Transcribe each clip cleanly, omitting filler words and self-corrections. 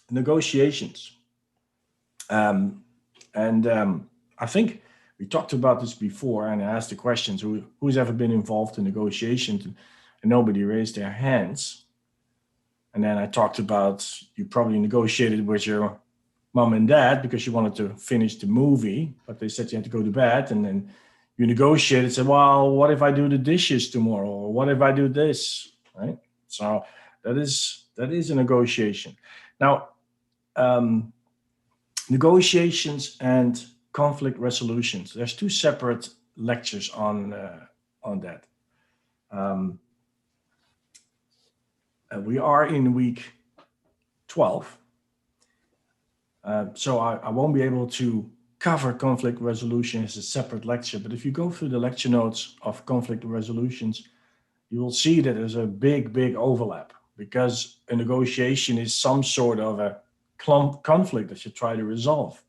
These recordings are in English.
Negotiations. And I think we talked about this before, and I asked the questions: who's ever been involved in negotiations, and nobody raised their hands. And then I talked about you probably negotiated with your mom and dad because you wanted to finish the movie, but they said you had to go to bed, and then you negotiated, said, "Well, what if I do the dishes tomorrow, or what if I do this?" Right? So that is a negotiation. Now, um, negotiations and conflict resolutions. There's two separate lectures on that. Um, we are in week 12, so I won't be able to cover conflict resolution as a separate lecture. But if you go through the lecture notes of conflict resolutions, you will see that there's a big overlap because a negotiation is some sort of a conflict that you try to resolve.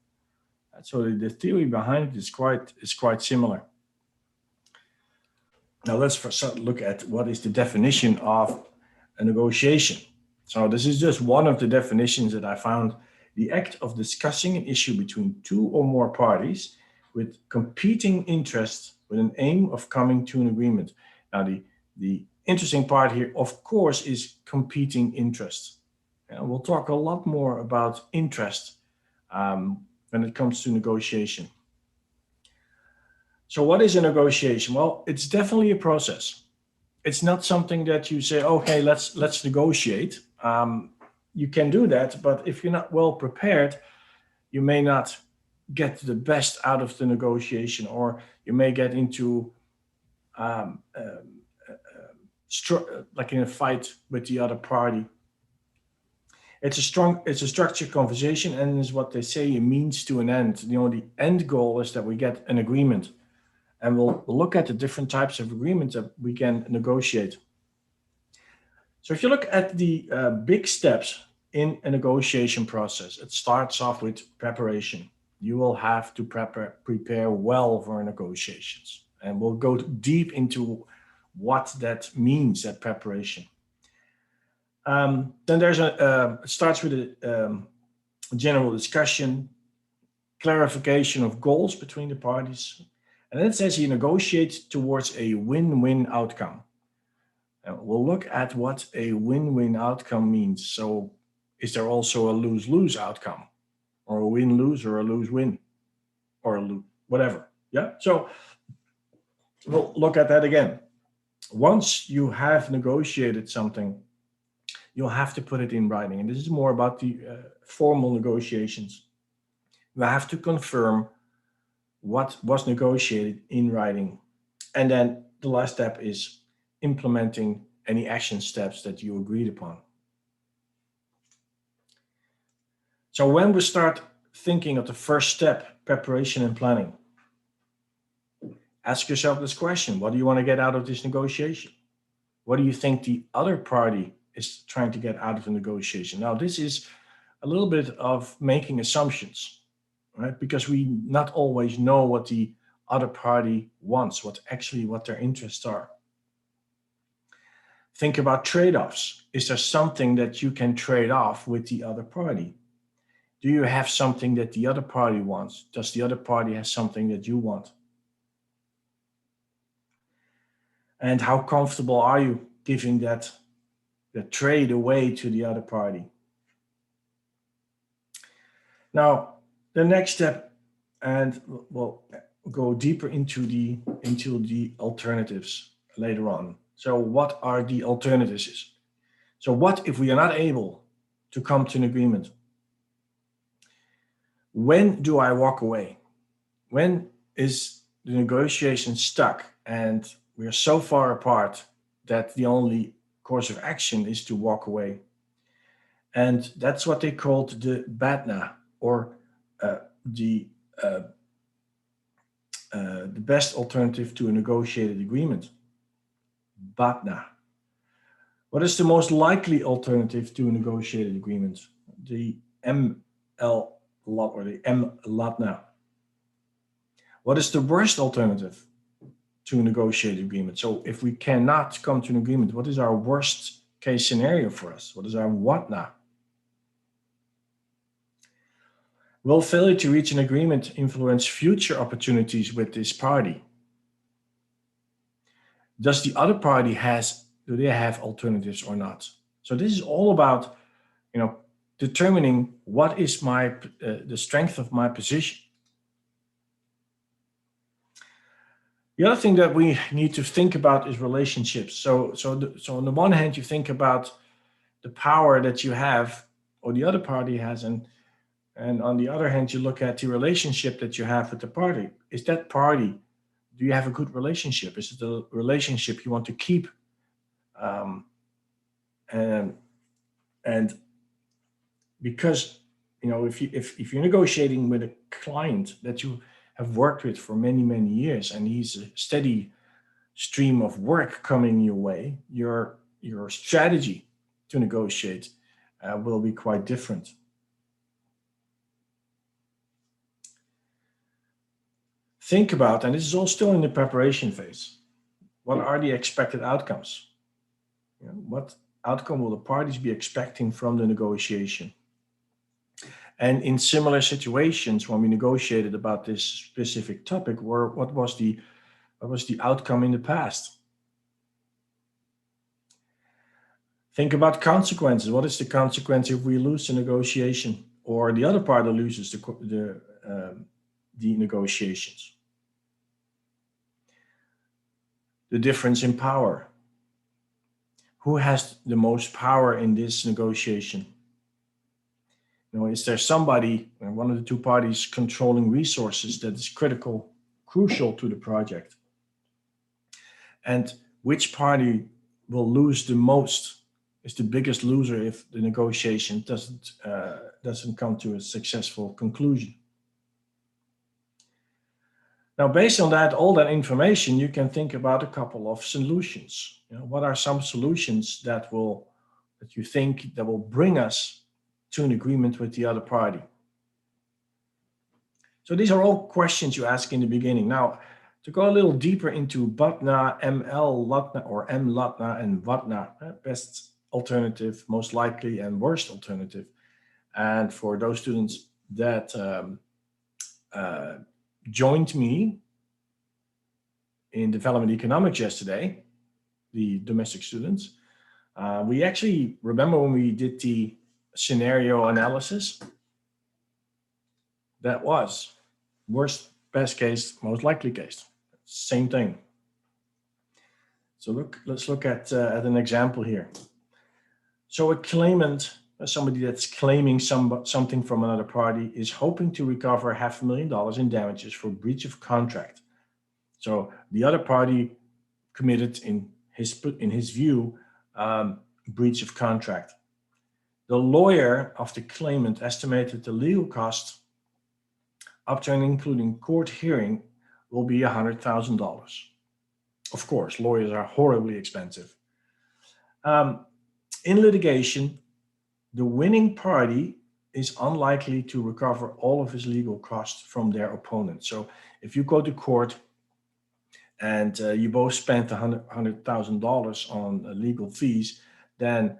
So the theory behind it is quite similar. Now let's first look at what is the definition of a negotiation. So this is just one of the definitions that I found: the act of discussing an issue between two or more parties with competing interests with an aim of coming to an agreement. Now the interesting part here, of course, is competing interests. And we'll talk a lot more about interest when it comes to negotiation. So what is a negotiation? Well, it's definitely a process. It's not something that you say, okay, let's negotiate. You can do that, but if you're not well prepared, you may not get the best out of the negotiation, or you may get into um, like in a fight with the other party. It's a structured conversation, and is what they say a means to an end. The end goal is that we get an agreement, and we'll look at the different types of agreements that we can negotiate. So if you look at the big steps in a negotiation process, it starts off with preparation. You will have to prepare well for negotiations, and we'll go deep into what that means, that preparation. Then it starts with a general discussion, clarification of goals between the parties, and then it says you negotiate towards a win-win outcome. And we'll look at what a win-win outcome means. So, is there also a lose-lose outcome, or a win-lose, or a lose-win, or whatever? Yeah. So we'll look at that again. Once you have negotiated something, you'll have to put it in writing, and this is more about the formal negotiations. You have to confirm what was negotiated in writing, and then the last step is implementing any action steps that you agreed upon. So when we start thinking of the first step, preparation and planning, ask yourself this question: what do you want to get out of this negotiation? What do you think the other party is trying to get out of the negotiation? Now, this is a little bit of making assumptions, right? Because we not always know what the other party wants, what their interests are. Think about trade-offs. Is there something that you can trade off with the other party? Do you have something that the other party wants? Does the other party have something that you want? And how comfortable are you giving the trade away to the other party? Now, the next step, and we'll go deeper into the alternatives later on. So, what are the alternatives? So, what if we are not able to come to an agreement? When do I walk away? When is the negotiation stuck and we are so far apart that the only course of action is to walk away? And that's what they called the BATNA, or the uh, the best alternative to a negotiated agreement. BATNA. What is the most likely alternative to a negotiated agreement? The ML or the MLATNA. What is the worst alternative to a negotiated agreement? So if we cannot come to an agreement, what is our worst case scenario for us? What is our WATNA? Will failure to reach an agreement influence future opportunities with this party? Does the other party do they have alternatives or not? So this is all about, you know, determining what is the strength of my position. The other thing that we need to think about is relationships. So on the one hand, you think about the power that you have or the other party has, and on the other hand, you look at the relationship that you have with the party. Is that party, do you have a good relationship? Is it a relationship you want to keep? Um, and and because, if you're negotiating with a client that you have worked with for many many years, and he's a steady stream of work coming your way, your strategy to negotiate will be quite different. Think about, and this is all still in the preparation phase, what are the expected outcomes? What outcome will the parties be expecting from the negotiation? And in similar situations, when we negotiated about this specific topic, what was the outcome in the past? Think about consequences. What is the consequence if we lose the negotiation, or the other party loses the negotiations? The difference in power. Who has the most power in this negotiation? Is there somebody, one of the two parties, controlling resources that is crucial to the project? And which party will lose the most, is the biggest loser if the negotiation doesn't come to a successful conclusion? Now, based on all that information, you can think about a couple of solutions. What are some solutions that you think that will bring us to an agreement with the other party? So these are all questions you ask in the beginning. Now, to go a little deeper into BATNA, ML, LATNA, or M, LATNA, and WATNA, best alternative, most likely, and worst alternative. And for those students that joined me in development economics yesterday, the domestic students, we actually remember when we did the scenario analysis. That was worst, best case, most likely case. Same thing. So let's look at an example here. So a claimant, somebody that's claiming something from another party, is hoping to recover $500,000 in damages for breach of contract. So the other party committed, in his view, breach of contract. The lawyer of the claimant estimated the legal cost up to and including court hearing will be $100,000. Of course, lawyers are horribly expensive. In litigation, the winning party is unlikely to recover all of his legal costs from their opponent. So if you go to court and you both spent $100,000 on legal fees, then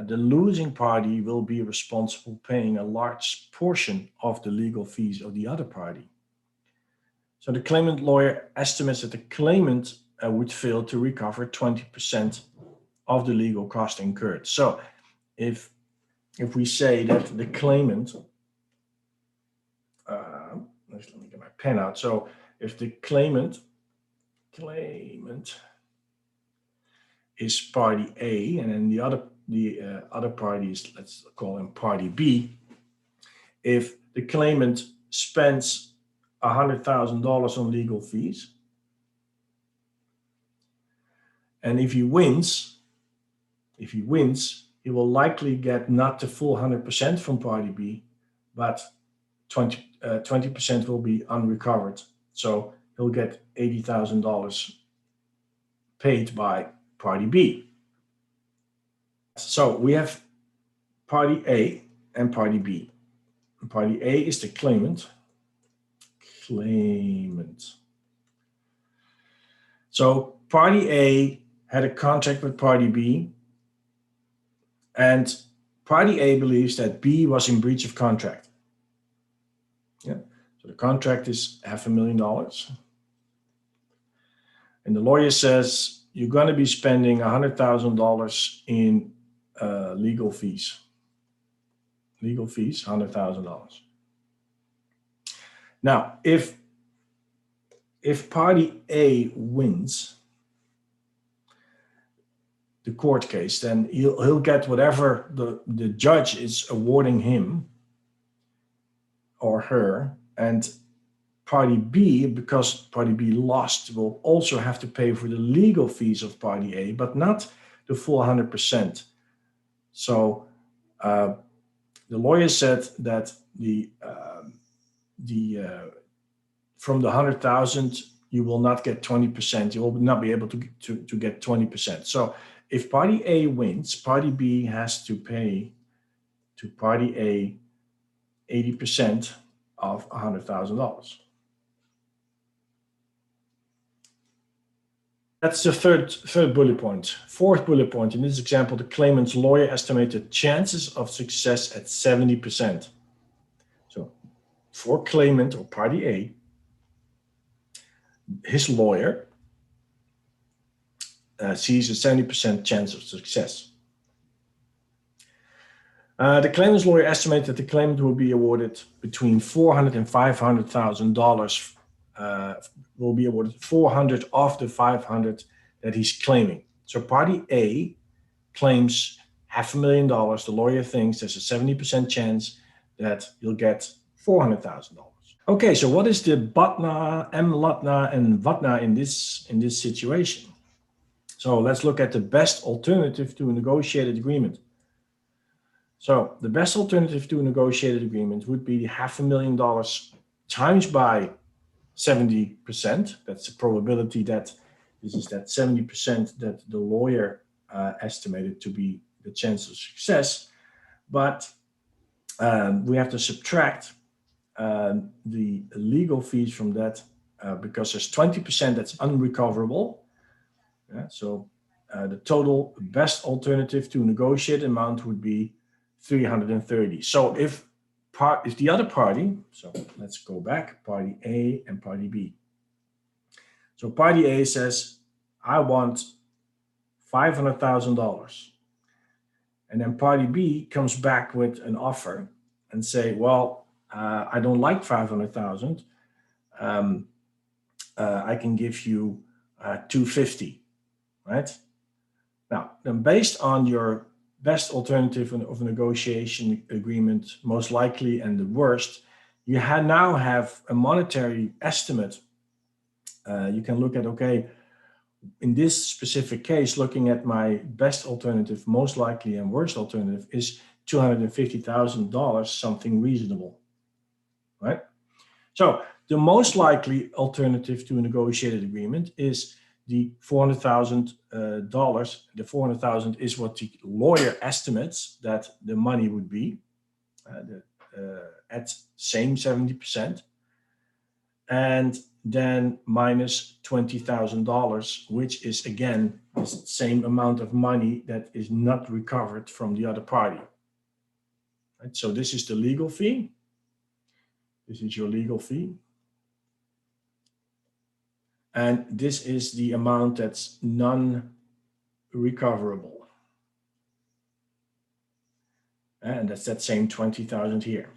the losing party will be responsible paying a large portion of the legal fees of the other party. So the claimant lawyer estimates that the claimant would fail to recover 20% of the legal cost incurred. So if we say that the claimant, let me get my pen out. So if the claimant is party A, and then the other party is, let's call him party B. If the claimant spends $100,000 on legal fees, and if he wins, he will likely get not the full 100% from party B, but 20% will be unrecovered. So he'll get $80,000 paid by party B. So we have party A and party B. And party A is the claimant. So party A had a contract with party B, and party A believes that B was in breach of contract. Yeah. So the contract is $500,000. And the lawyer says, you're going to be spending $100,000 in legal fees. Legal fees, $100,000. Now, if party A wins the court case, then he'll get whatever the judge is awarding him or her, and party B, because party B lost, will also have to pay for the legal fees of party A, but not the full 100%. So the lawyer said that from the 100,000, you will not get 20%. You will not be able to get 20%. So if party A wins, party B has to pay to party A 80% of $100,000. That's the third bullet point. Fourth bullet point, in this example, the claimant's lawyer estimated chances of success at 70%. So for claimant or party A, his lawyer sees a 70% chance of success. The claimant's lawyer estimated that the claimant will be awarded between $400,000 and $500,000. Will be awarded 400 of the 500 that he's claiming. So party A claims $500,000. The lawyer thinks there's a 70% chance that you'll get $400,000. Okay, so what is the BATNA, MLATNA, and VATNA in this situation? So let's look at the best alternative to a negotiated agreement. So the best alternative to a negotiated agreement would be $500,000 times by 70%. That's the probability that this is that 70% that the lawyer estimated to be the chance of success. But we have to subtract the legal fees from that because there's 20% that's unrecoverable. Yeah, so the total best alternative to negotiate amount would be 330. So if the other party, so let's go back, party A and party B. So party A says, I want $500,000. And then party B comes back with an offer and say, well, I don't like 500,000. I can give you 250, right? Now, then based on your best alternative of a negotiation agreement, most likely and the worst, you now have a monetary estimate. You can look at, okay, in this specific case, looking at my best alternative, most likely and worst alternative is $250,000, something reasonable, right? So the most likely alternative to a negotiated agreement is the $400,000. The $400,000 is what the lawyer estimates that the money would be at same 70%, and then minus $20,000, which is again the same amount of money that is not recovered from the other party. Right? So this is the legal fee. This is your legal fee. And this is the amount that's non-recoverable. And that's that same 20,000 here.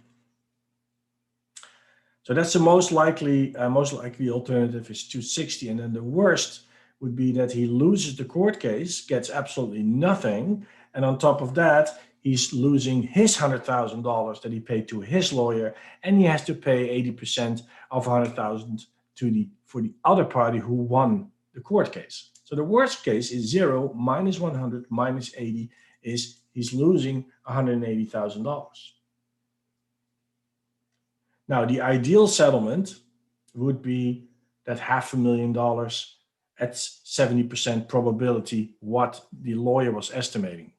So that's the most likely alternative is 260. And then the worst would be that he loses the court case, gets absolutely nothing. And on top of that, he's losing his $100,000 that he paid to his lawyer, and he has to pay 80% of $100,000 for the other party who won the court case. So the worst case is 0 minus 100 minus 80 is he's losing $180,000. Now, the ideal settlement would be that $500,000 at 70% probability what the lawyer was estimating.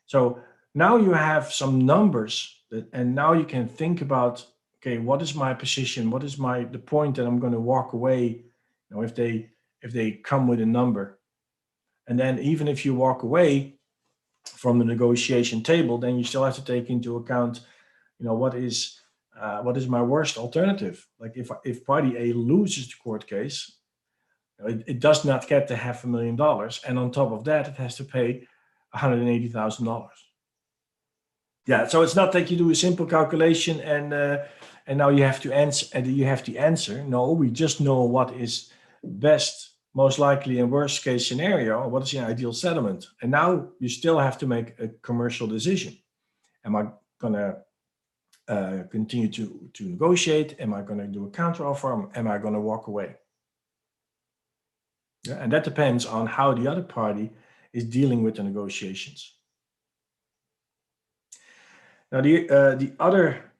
So now you have some numbers and now you can think about, okay, what is my position? What is the point that I'm going to walk away, if they come with a number? And then even if you walk away from the negotiation table, then you still have to take into account, what is What is my worst alternative? Like if party A loses the court case, it does not get the $500,000, and on top of that, it has to pay $180,000. Yeah, so it's not that you do a simple calculation and now you have to answer and you have the answer. No, we just know what is best, most likely, and worst case scenario. What is the ideal settlement? And now you still have to make a commercial decision. Am I gonna continue to negotiate? Am I gonna do a counteroffer? Am I gonna walk away? Yeah, and that depends on how the other party is dealing with the negotiations. Now, the other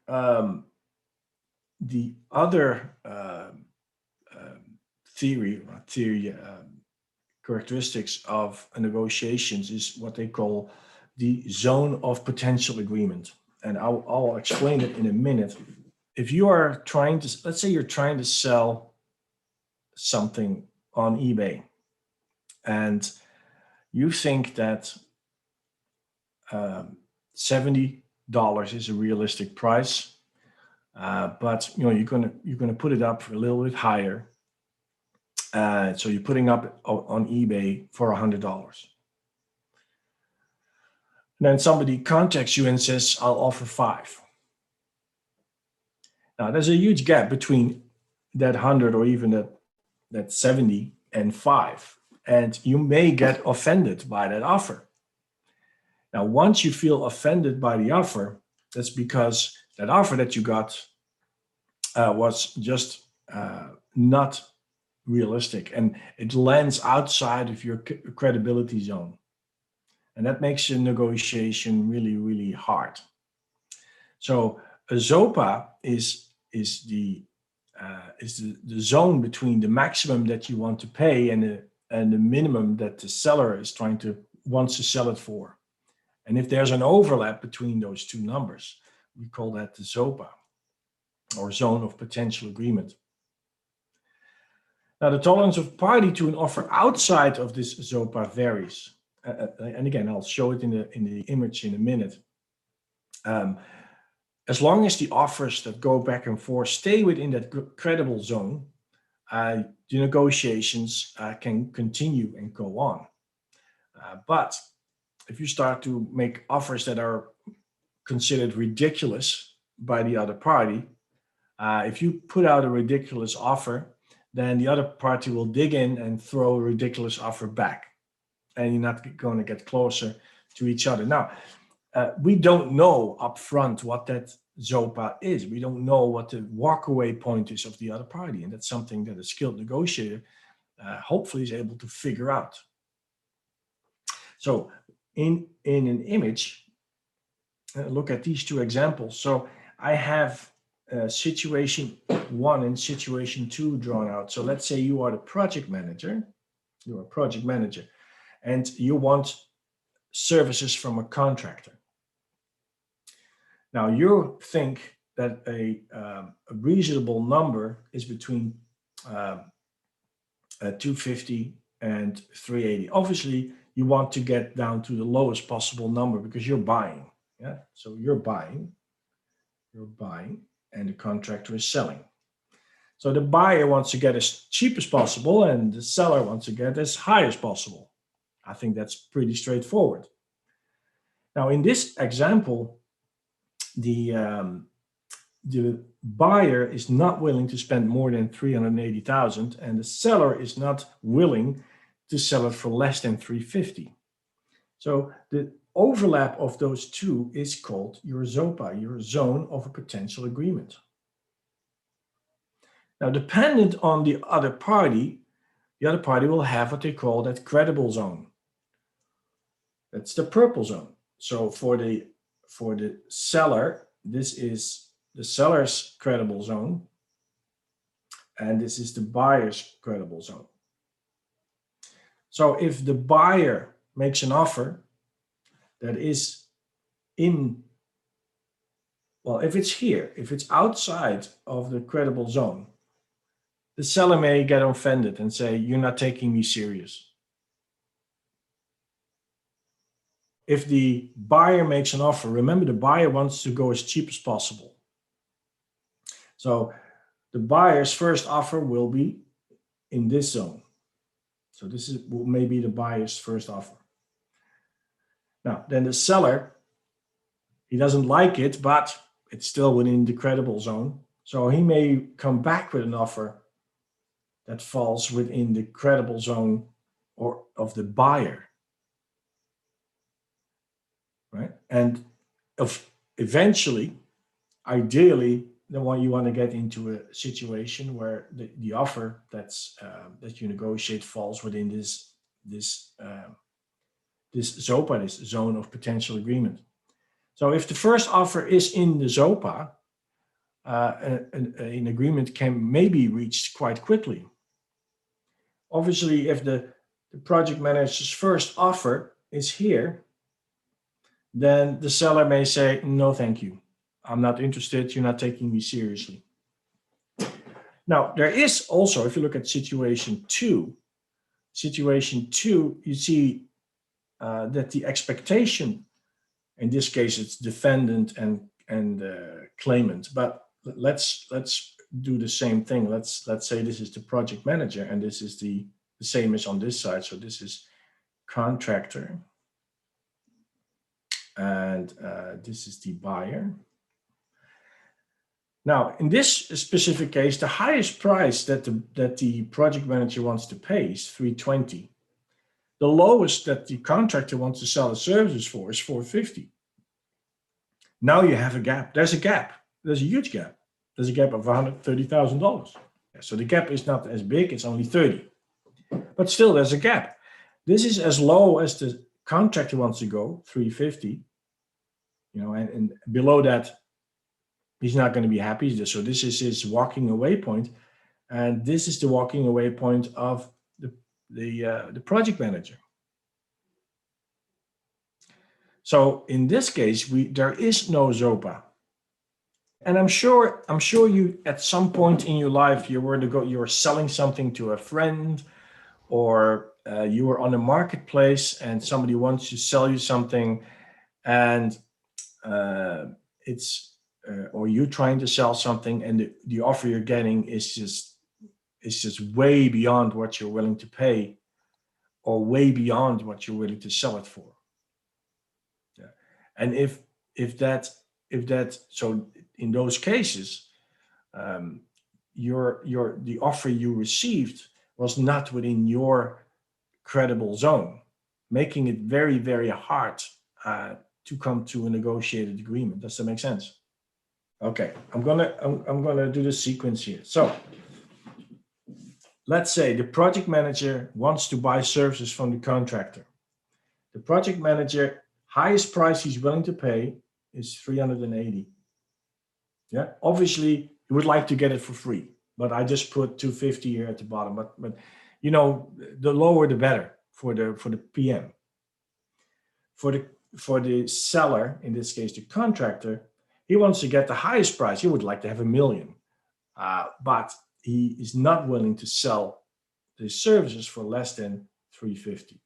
theory characteristics of negotiations is what they call the zone of potential agreement, and I'll explain it in a minute. If you are trying to, let's say you're trying to sell something on eBay, and you think that $70 is a realistic price, but you're gonna put it up a little bit higher. So you're putting up on eBay for $100. And then somebody contacts you and says, "I'll offer $5." Now there's a huge gap between that 100 or even that 70 and $5, and you may get offended by that offer. Now, once you feel offended by the offer, that's because that offer that you got was just not realistic, and it lands outside of your credibility zone. And that makes the negotiation really, really hard. So a ZOPA is the zone between the maximum that you want to pay and the minimum that the seller wants to sell it for. And if there's an overlap between those two numbers, we call that the ZOPA, or zone of potential agreement. Now, the tolerance of party to an offer outside of this ZOPA varies. And again, I'll show it in the image in a minute. As long as the offers that go back and forth stay within that credible zone, the negotiations can continue and go on. But if you start to make offers that are considered ridiculous by the other party, if you put out a ridiculous offer, then the other party will dig in and throw a ridiculous offer back, and you're not going to get closer to each other. Now, we don't know upfront what that ZOPA is. We don't know what the walkaway point is of the other party, and that's something that a skilled negotiator hopefully is able to figure out. So in an image, look at these two examples. So I have situation 1 and situation 2 drawn out. So let's say you are the project manager. You're a project manager, and you want services from a contractor. Now you think that a reasonable number is between 250 and 380. Obviously, you want to get down to the lowest possible number because you're buying. Yeah, so you're buying, and the contractor is selling. So the buyer wants to get as cheap as possible, and the seller wants to get as high as possible. I think that's pretty straightforward. Now, in this example, the buyer is not willing to spend more than 380,000, and the seller is not willing to sell it for less than 350. So the overlap of those two is called your ZOPA, your zone of a potential agreement. Now, dependent on the other party will have what they call that credible zone. That's the purple zone. So for the seller, this is the seller's credible zone, and this is the buyer's credible zone. So if the buyer makes an offer that is if it's here, if it's outside of the credible zone, the seller may get offended and say, "You're not taking me serious." If the buyer makes an offer, remember the buyer wants to go as cheap as possible. So the buyer's first offer will be in this zone. So this is maybe the buyer's first offer. Now, then the seller, he doesn't like it, but it's still within the credible zone. So he may come back with an offer that falls within the credible zone or of the buyer, right? And eventually, ideally, you want to get into a situation where the offer that you negotiate falls within this ZOPA, this zone of potential agreement. So if the first offer is in the ZOPA, an agreement can maybe reached quite quickly. Obviously, if the project manager's first offer is here, then the seller may say, no, thank you. I'm not interested. You're not taking me seriously. Now, there is also, if you look at situation two, you see that the expectation, in this case, it's defendant and claimant, but let's do the same thing. Let's say this is the project manager and this is the same as on this side. So this is contractor and this is the buyer. Now, in this specific case, the highest price that the project manager wants to pay is $320. The lowest that the contractor wants to sell the services for is $450. Now you have a gap. There's a gap. There's a huge gap. There's a gap of $130,000. So the gap is not as big. It's only 30. But still, there's a gap. This is as low as the contractor wants to go, $350. And below that, he's not going to be happy. So this is his walking away point, and this is the walking away point of the project manager. So in this case, there is no ZOPA, and I'm sure you at some point in your life you were selling something to a friend, or you were on a marketplace and somebody wants to sell you something, and or you're trying to sell something, and the offer you're getting is just way beyond what you're willing to pay, or way beyond what you're willing to sell it for. Yeah. And if that so in those cases, the offer you received was not within your credible zone, making it very, very hard to come to a negotiated agreement. Does that make sense? Okay, I'm gonna do the sequence here. So let's say the project manager wants to buy services from the contractor. The project manager, highest price he's willing to pay is $380. Yeah, obviously he would like to get it for free, but I just put $250 here at the bottom. But the lower the better for the PM. For the seller, in this case the contractor, he wants to get the highest price. He would like to have $1 million, but he is not willing to sell the services for less than $350.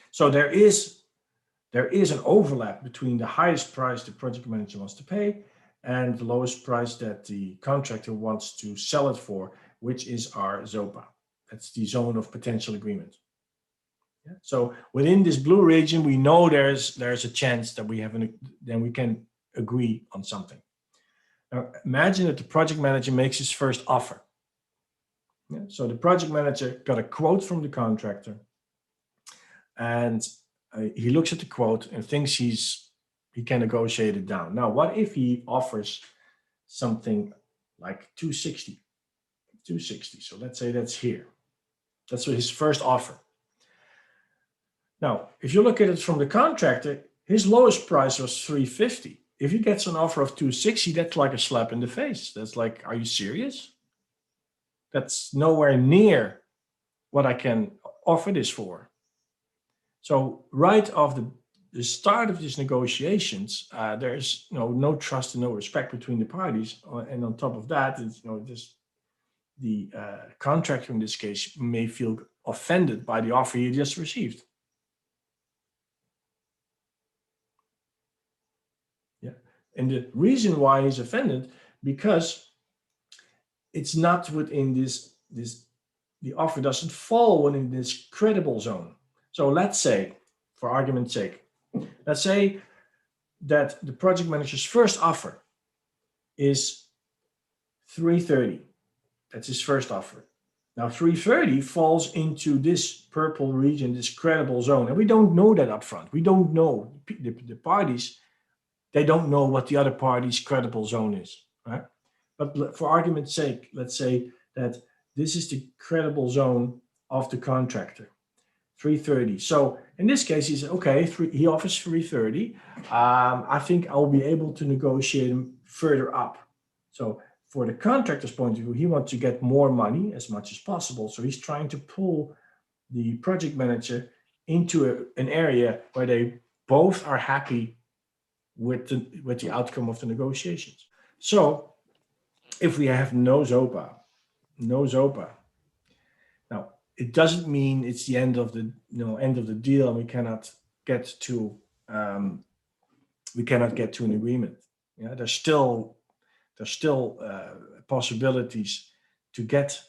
So there is an overlap between the highest price the project manager wants to pay and the lowest price that the contractor wants to sell it for, which is our ZOPA. That's the zone of potential agreement. Yeah. So within this blue region, we know there's a chance that then we can agree on something. Now imagine that the project manager makes his first offer. Yeah. So the project manager got a quote from the contractor, and he looks at the quote and thinks he can negotiate it down. Now, what if he offers something like 260? 260. So let's say that's here. That's his first offer. Now, if you look at it from the contractor, his lowest price was 350. If he gets an offer of 260, that's like a slap in the face. That's like, are you serious? That's nowhere near what I can offer this for. So right off the start of these negotiations, there's no trust and no respect between the parties. And on top of that, the contractor in this case may feel offended by the offer he just received. Yeah. And the reason why he's offended, because it's not within the offer doesn't fall within this credible zone. So let's say, for argument's sake, let's say that the project manager's first offer is 330. That's his first offer. Now 330 falls into this purple region, this credible zone, and we don't know that up front. We don't know the parties. They don't know what the other party's credible zone is, right? But for argument's sake, let's say that this is the credible zone of the contractor, 330. So in this case, he says, okay, he offers 330. I think I'll be able to negotiate him further up. So for the contractor's point of view, he wants to get more money as much as possible. So he's trying to pull the project manager into an area where they both are happy with the outcome of the negotiations. So if we have no ZOPA, now it doesn't mean it's the end of the end of the deal and we cannot get to an agreement. Yeah, there's still possibilities to get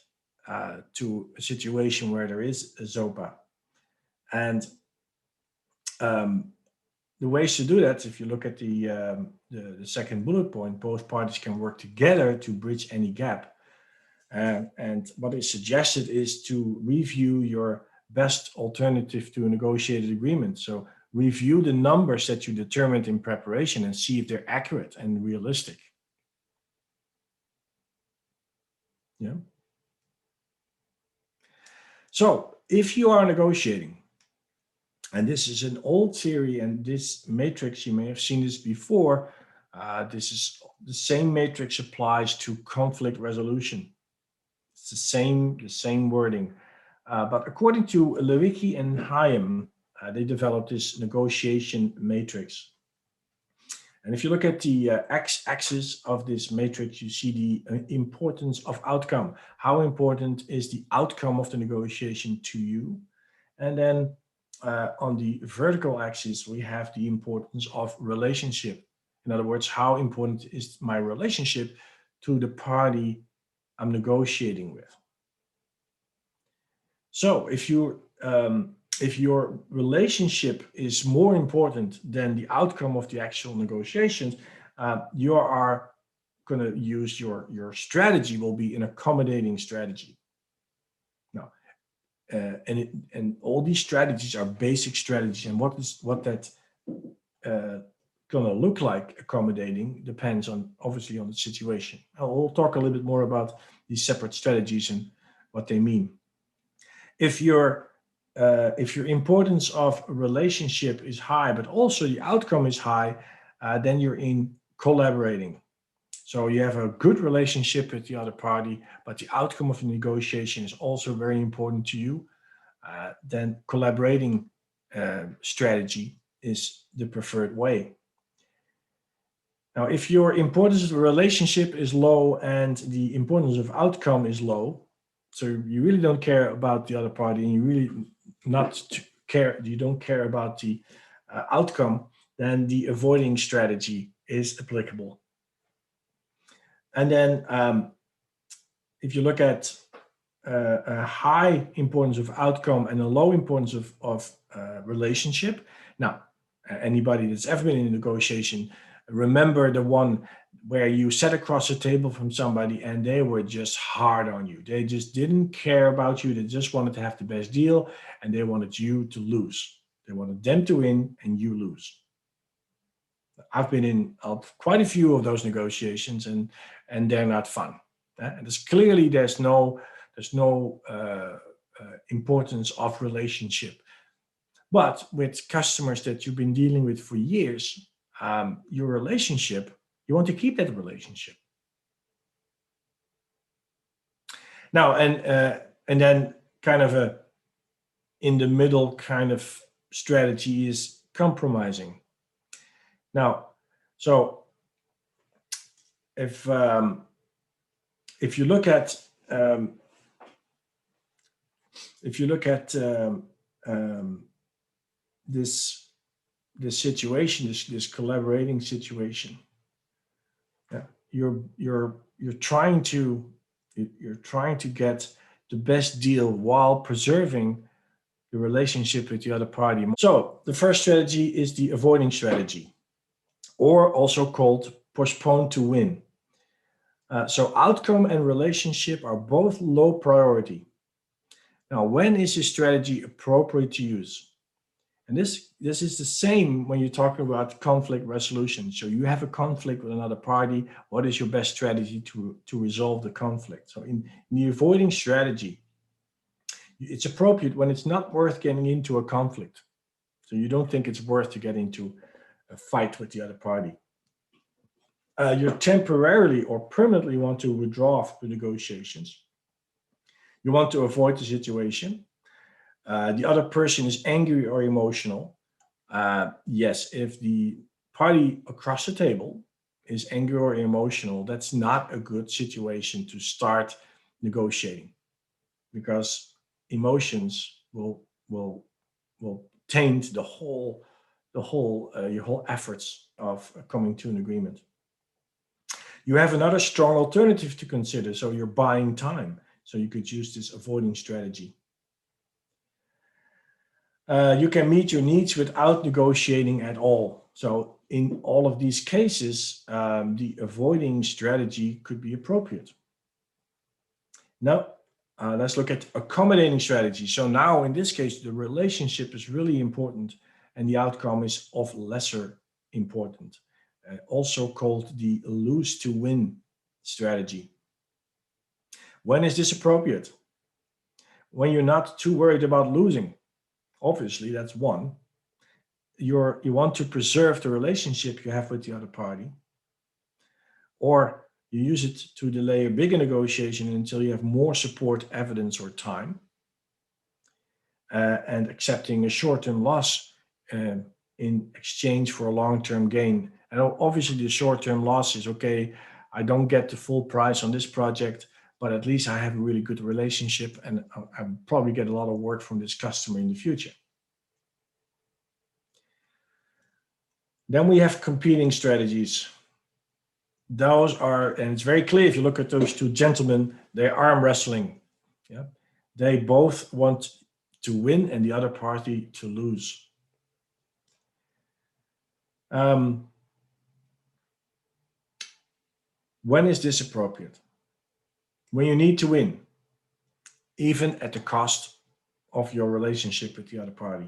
to a situation where there is a ZOPA. And the ways to do that, if you look at the second bullet point, both parties can work together to bridge any gap. And what is suggested is to review your best alternative to a negotiated agreement. So review the numbers that you determined in preparation and see if they're accurate and realistic. Yeah. So if you are negotiating, and this is an old theory, and this matrix, you may have seen this before, this is the same matrix applies to conflict resolution. It's the same wording. But according to Lewicki and Hayem, they developed this negotiation matrix. And if you look at the x-axis of this matrix, you see the importance of outcome. How important is the outcome of the negotiation to you? And then on the vertical axis, we have the importance of relationship. In other words, how important is my relationship to the party I'm negotiating with? So if your relationship is more important than the outcome of the actual negotiations, you are going to use your strategy will be an accommodating strategy. Now, and all these strategies are basic strategies, and what that going to look like accommodating depends on obviously on the situation. I'll talk a little bit more about these separate strategies and what they mean. If your importance of a relationship is high, but also the outcome is high, then you're in collaborating. So you have a good relationship with the other party, but the outcome of the negotiation is also very important to you. Then collaborating strategy is the preferred way. Now, if your importance of the relationship is low and the importance of outcome is low, so you really don't care about the other party and you really you don't care about the outcome, then the avoiding strategy is applicable. And then if you look at a high importance of outcome and a low importance of relationship, now anybody that's ever been in a negotiation, remember the one where you sat across the table from somebody and they were just hard on you. They just didn't care about you. They just wanted to have the best deal and they wanted you to lose. They wanted them to win and you lose. I've been in quite a few of those negotiations and they're not fun. And there's no importance of relationship. But with customers that you've been dealing with for years, your relationship, you want to keep that relationship. Now, and then kind of a in the middle kind of strategy is compromising. Now, so if you look at this situation, this collaborating situation. Yeah. you're trying to get the best deal while preserving the relationship with the other party. So the first strategy is the avoiding strategy, or also called postpone to win. So outcome and relationship are both low priority. Now, when is this strategy appropriate to use? And this is the same when you're talking about conflict resolution. So you have a conflict with another party. What is your best strategy to resolve the conflict? So in the avoiding strategy, it's appropriate when it's not worth getting into a conflict. So you don't think it's worth to get into a fight with the other party. You temporarily or permanently want to withdraw from the negotiations. You want to avoid the situation. The other person is angry or emotional. Yes, if the party across the table is angry or emotional, that's not a good situation to start negotiating, because emotions will taint your whole efforts of coming to an agreement. You have another strong alternative to consider, so you're buying time. So you could use this avoiding strategy. You can meet your needs without negotiating at all. So in all of these cases, the avoiding strategy could be appropriate. Now, let's look at accommodating strategy. So now, in this case, the relationship is really important and the outcome is of lesser important, also called the lose to win strategy. When is this appropriate? When you're not too worried about losing. Obviously, that's one. You want to preserve the relationship you have with the other party, or you use it to delay a bigger negotiation until you have more support, evidence, or time, and accepting a short-term loss in exchange for a long-term gain. And obviously, the short-term loss is okay. I don't get the full price on this project, but at least I have a really good relationship, and I probably get a lot of work from this customer in the future. Then we have competing strategies. Those are, and it's very clear if you look at those two gentlemen, they're arm wrestling. Yeah, they both want to win and the other party to lose. Um, when is this appropriate? When you need to win, even at the cost of your relationship with the other party.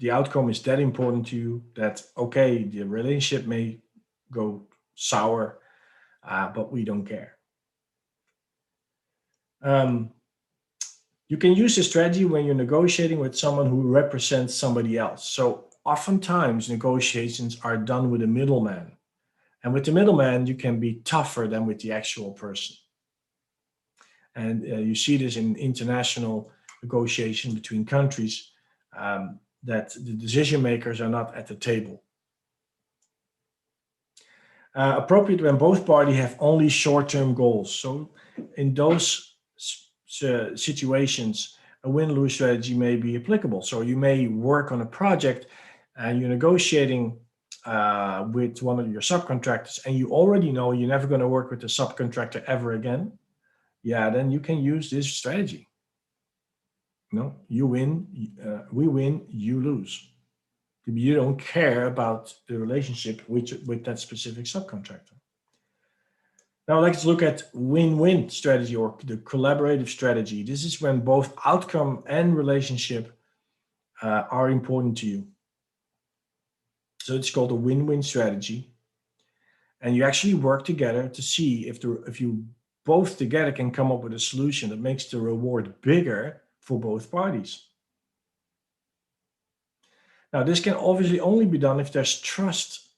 The outcome is that important to you that, okay, the relationship may go sour, but we don't care. Um, you can use this strategy when you're negotiating with someone who represents somebody else. So oftentimes negotiations are done with a middleman. And with the middleman, you can be tougher than with the actual person. And you see this in international negotiation between countries, that the decision makers are not at the table. Appropriate when both parties have only short-term goals. So in those situations, a win-lose strategy may be applicable. So you may work on a project and you're negotiating with one of your subcontractors, and you already know you're never going to work with the subcontractor ever again. Yeah, then you can use this strategy. No, you win, we win, you lose. You don't care about the relationship with that specific subcontractor. Now let's look at win-win strategy, or the collaborative strategy. This is when both outcome and relationship are important to you. So it's called a win-win strategy. And you actually work together to see if you both together can come up with a solution that makes the reward bigger for both parties. Now, this can obviously only be done if there's trust.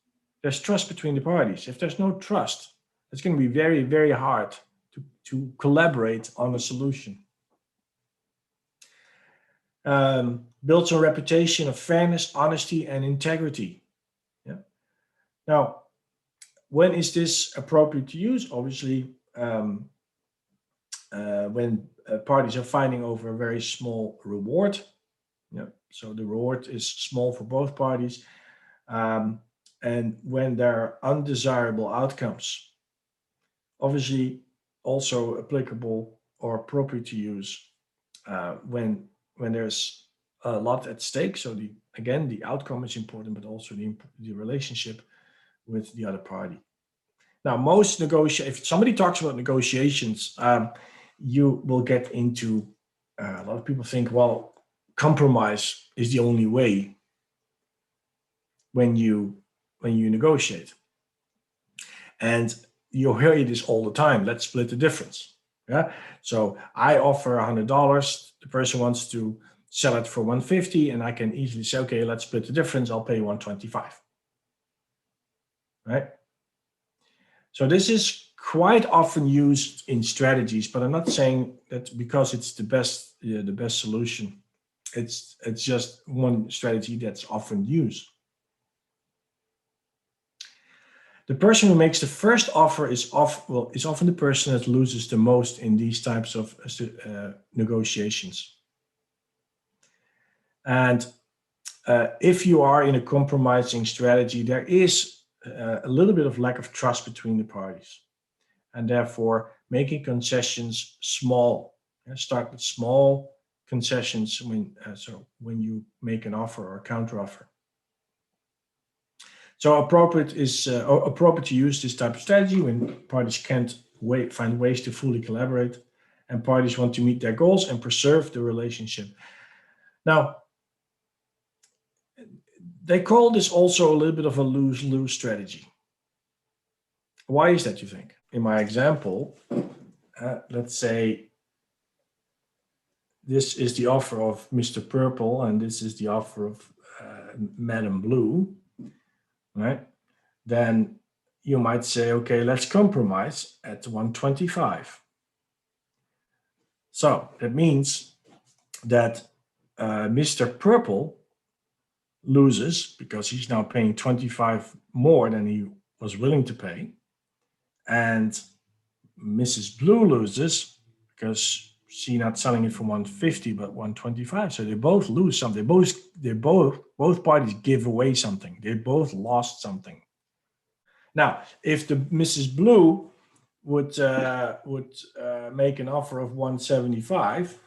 There's trust between the parties. If there's no trust, it's going to be very, very hard to collaborate on a solution. Builds a reputation of fairness, honesty, and integrity. Yeah. Now, when is this appropriate to use? Obviously, when parties are fighting over a very small reward. Yeah. So the reward is small for both parties. And when there are undesirable outcomes. obviously also applicable or appropriate to use when there's a lot at stake. So the outcome is important, but also the relationship with the other party. Now, if somebody talks about negotiations, you will get into a lot of people think, well, compromise is the only way when you negotiate, and you hear this all the time. Let's split the difference. Yeah. So I offer $100. The person wants to sell it for 150, and I can easily say, okay, let's split the difference. I'll pay 125. Right. So this is quite often used in strategies, but I'm not saying that because it's the best solution. It's just one strategy that's often used. The person who makes the first offer is often the person that loses the most in these types of negotiations. And if you are in a compromising strategy, there is a little bit of lack of trust between the parties, and therefore making concessions small. Start with small concessions when you make an offer or a counteroffer. So appropriate to use this type of strategy when parties can't find ways to fully collaborate, and parties want to meet their goals and preserve the relationship. Now, they call this also a little bit of a lose-lose strategy. Why is that, you think? In my example, let's say this is the offer of Mr. Purple and this is the offer of Madam Blue, right? Then you might say, okay, let's compromise at 125. So that means that Mr. Purple loses because he's now paying 25 more than he was willing to pay, and Mrs. Blue loses because she's not selling it for 150 but 125. So they both lose something. Both parties give away something. They both lost something. Now, if the Mrs. Blue would make an offer of 175,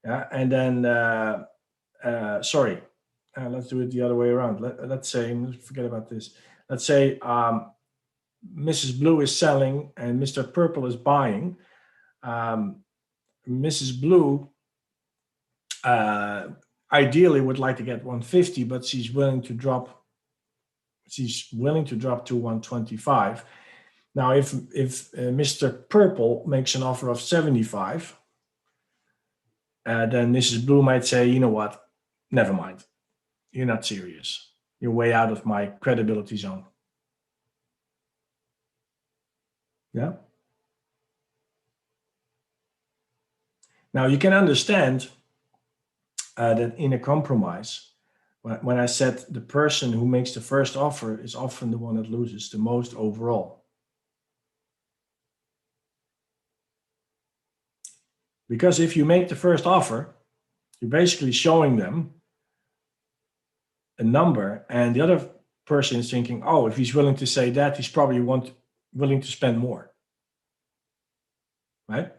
yeah, and then let's do it the other way around. Let's say, forget about this. Let's say Mrs. Blue is selling and Mr. Purple is buying. Mrs. Blue ideally would like to get 150, but she's willing to drop to 125. Now, if Mr. Purple makes an offer of 75, then Mrs. Blue might say, you know what, never mind. You're not serious. You're way out of my credibility zone. Yeah. Now, you can understand that in a compromise, when I said the person who makes the first offer is often the one that loses the most overall. Because if you make the first offer, you're basically showing them a number, and the other person is thinking, oh, if he's willing to say that, he's probably willing to spend more. Right?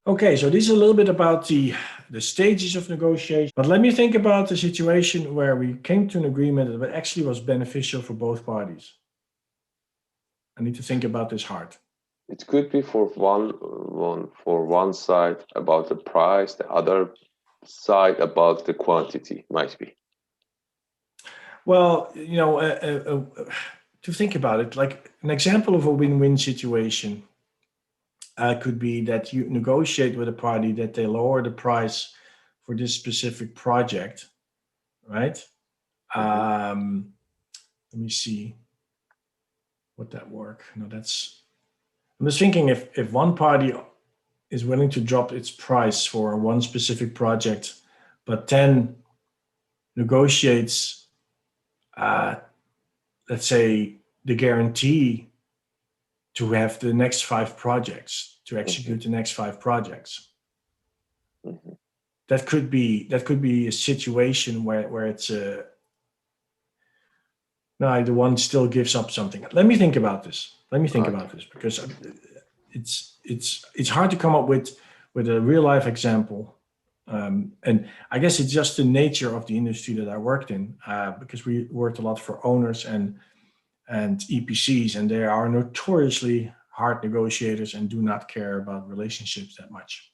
Okay, so this is a little bit about the stages of negotiation. But let me think about the situation where we came to an agreement that actually was beneficial for both parties. I need to think about this hard. It could be for one side about the price, the other side about the quantity, might be. Well, to think about it, like an example of a win-win situation could be that you negotiate with a party that they lower the price for this specific project, right? Mm-hmm. Let me see. Would that work? No, I'm just thinking if one party is willing to drop its price for one specific project, but then negotiates, let's say, the guarantee to have the next 5 projects, to execute the next 5 projects. Mm-hmm. That could be a situation where it's No, the one still gives up something. Let me think about this. Let me think Okay. about this because it's hard to come up with a real life example. And I guess it's just the nature of the industry that I worked in, because we worked a lot for owners and EPCs, and they are notoriously hard negotiators and do not care about relationships that much,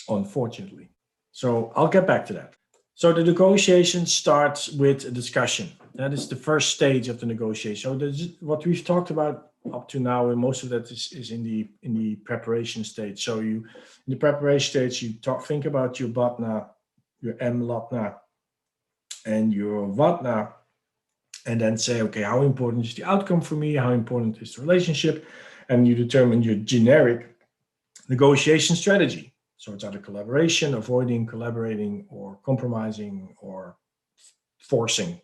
unfortunately. So I'll get back to that. So the negotiation starts with a discussion. That is the first stage of the negotiation. So what we've talked about up to now, and most of that is in the preparation stage. So in the preparation stage, you think about your BATNA, your MLATNA, and your VATNA, and then say, okay, how important is the outcome for me? How important is the relationship? And you determine your generic negotiation strategy. So it's either collaboration, avoiding, collaborating, or compromising, or forcing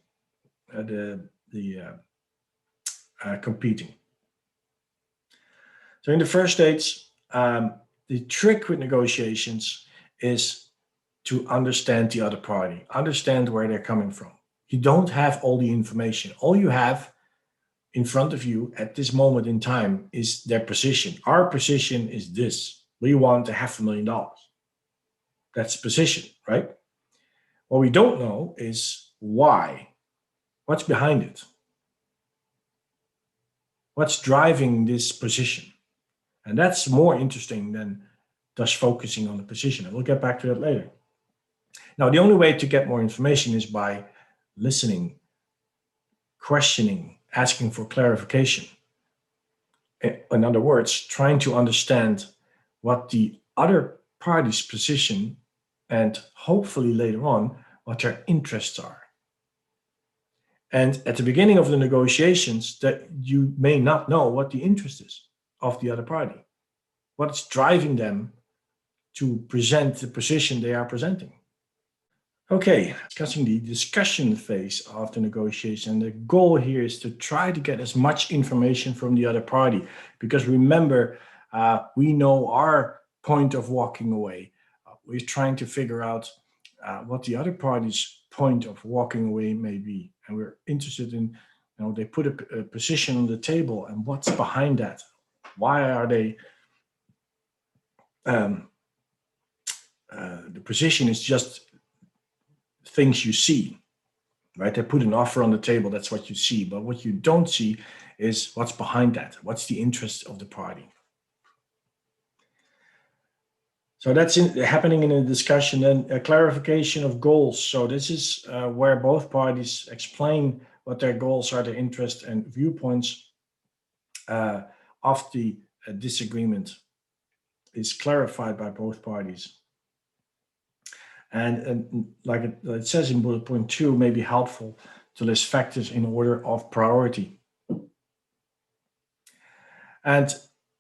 competing. So in the first stage, the trick with negotiations is to understand the other party, understand where they're coming from. You don't have all the information. All you have in front of you at this moment in time is their position. Our position is this. We want $500,000. That's the position, right? What we don't know is why. What's behind it? What's driving this position? And that's more interesting than just focusing on the position. And we'll get back to that later. Now, the only way to get more information is by listening, questioning, asking for clarification. In other words, trying to understand what the other party's position and hopefully later on what their interests are. And at the beginning of the negotiations, that you may not know what the interest is of the other party, what's driving them to present the position they are presenting. Okay, discussing the discussion phase of the negotiation. The goal here is to try to get as much information from the other party, because remember, we know our point of walking away. We're trying to figure out what the other party's point of walking away may be, and we're interested in, they put a position on the table, and what's behind that? Why are they? The position is just things you see, right? They put an offer on the table, that's what you see. But what you don't see is what's behind that. What's the interest of the party? So that's happening in a discussion. Then a clarification of goals. So this is where both parties explain what their goals are, their interests and viewpoints of the disagreement is clarified by both parties. And like it says in bullet point 2, may be helpful to list factors in order of priority. And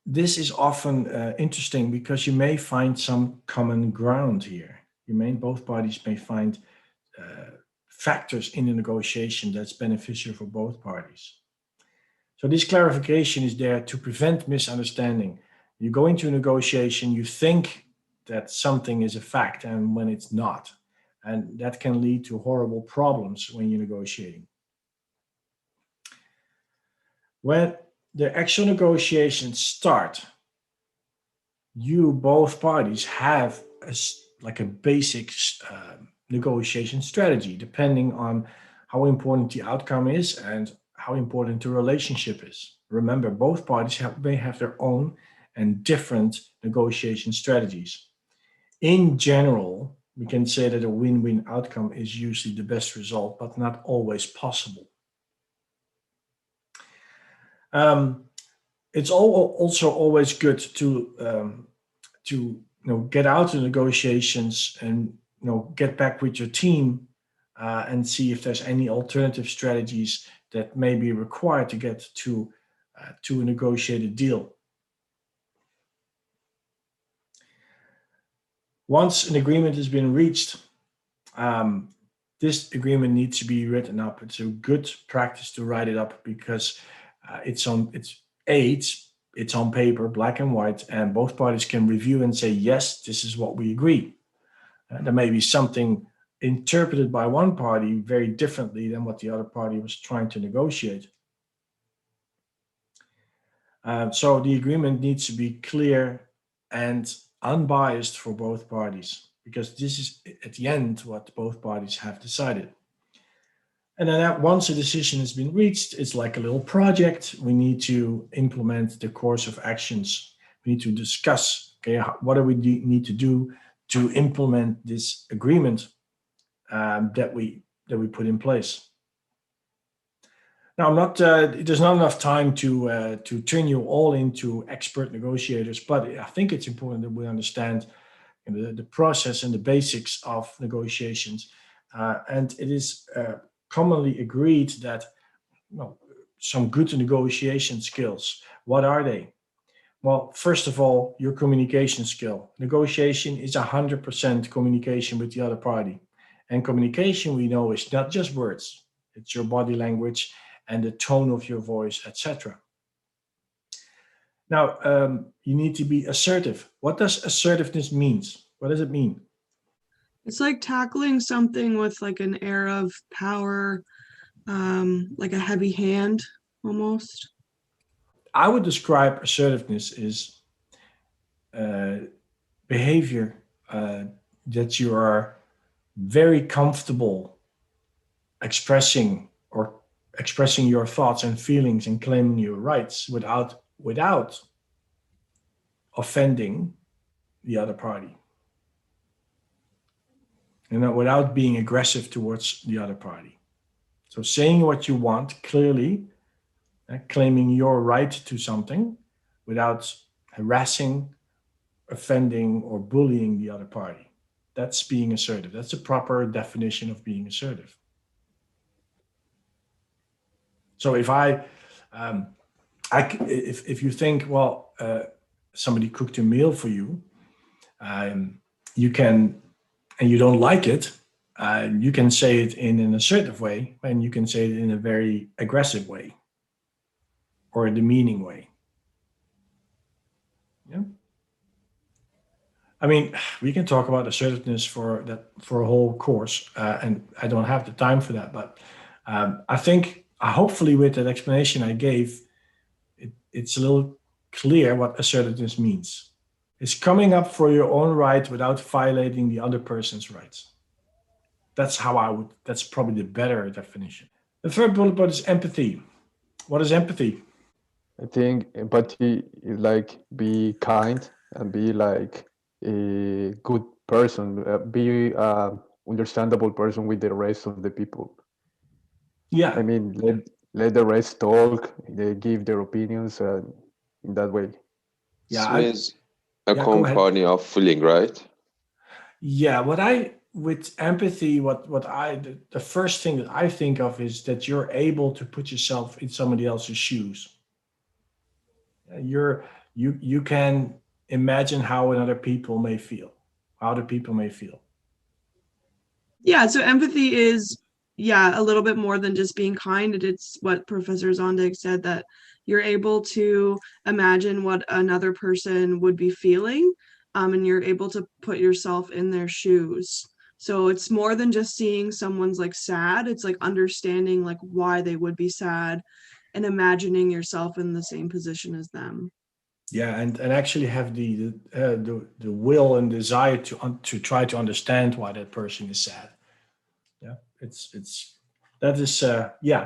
this is often interesting because you may find some common ground here. Both parties may find factors in the negotiation that's beneficial for both parties. So this clarification is there to prevent misunderstanding. You go into a negotiation, you think that something is a fact, and when it's not. And that can lead to horrible problems when you're negotiating. When the actual negotiations start, both parties have a basic negotiation strategy, depending on how important the outcome is and how important the relationship is. Remember, both parties may have their own and different negotiation strategies. In general, we can say that a win-win outcome is usually the best result, but not always possible. It's also always good to get out the negotiations and get back with your team and see if there's any alternative strategies that may be required to get to a negotiated deal. Once an agreement has been reached, this agreement needs to be written up. It's a good practice to write it up because it's on paper, black and white, and both parties can review and say, yes, this is what we agree. There may be something interpreted by one party very differently than what the other party was trying to negotiate. So the agreement needs to be clear and unbiased for both parties, because this is at the end what both parties have decided. And then once a decision has been reached, it's like a little project. We need to implement the course of actions. We need to discuss, okay, what do we need to do to implement this agreement that we put in place. Now, I'm not. There's not enough time to turn you all into expert negotiators, but I think it's important that we understand the process and the basics of negotiations. And it is commonly agreed that some good negotiation skills. What are they? Well, first of all, your communication skill. Negotiation is 100% communication with the other party. And communication, we know, is not just words. It's your body language and the tone of your voice, etc. Now, you need to be assertive. What does assertiveness mean? What does it mean? It's like tackling something with like an air of power, like a heavy hand almost. I would describe assertiveness as behavior that you are very comfortable expressing your thoughts and feelings and claiming your rights without offending the other party. Without being aggressive towards the other party. So saying what you want clearly, claiming your right to something without harassing, offending, or bullying the other party. That's being assertive. That's a proper definition of being assertive. So if if you think, well, somebody cooked a meal for you, you can, and you don't like it, you can say it in an assertive way, and you can say it in a very aggressive way or a demeaning way. Yeah. I mean, we can talk about assertiveness for a whole course, and I don't have the time for that. But I think hopefully with that explanation I gave, it's a little clear what assertiveness means. It's coming up for your own right without violating the other person's rights. That's that's probably the better definition. The third bullet point is empathy. What is empathy? I think empathy is like be kind and be like a good person, be understandable person with the rest of the people. Yeah. I mean, let the rest talk, they give their opinions in that way. Yeah. It's a company of feeling, right? Yeah. With empathy, the first thing that I think of is that you're able to put yourself in somebody else's shoes. You can imagine how other people may feel. Yeah, so empathy is, a little bit more than just being kind. It's what Professor Zondig said, that you're able to imagine what another person would be feeling, and you're able to put yourself in their shoes. So it's more than just seeing someone's like sad. It's like understanding like why they would be sad and imagining yourself in the same position as them. Yeah, and actually have the will and desire to try to understand why that person is sad. Yeah,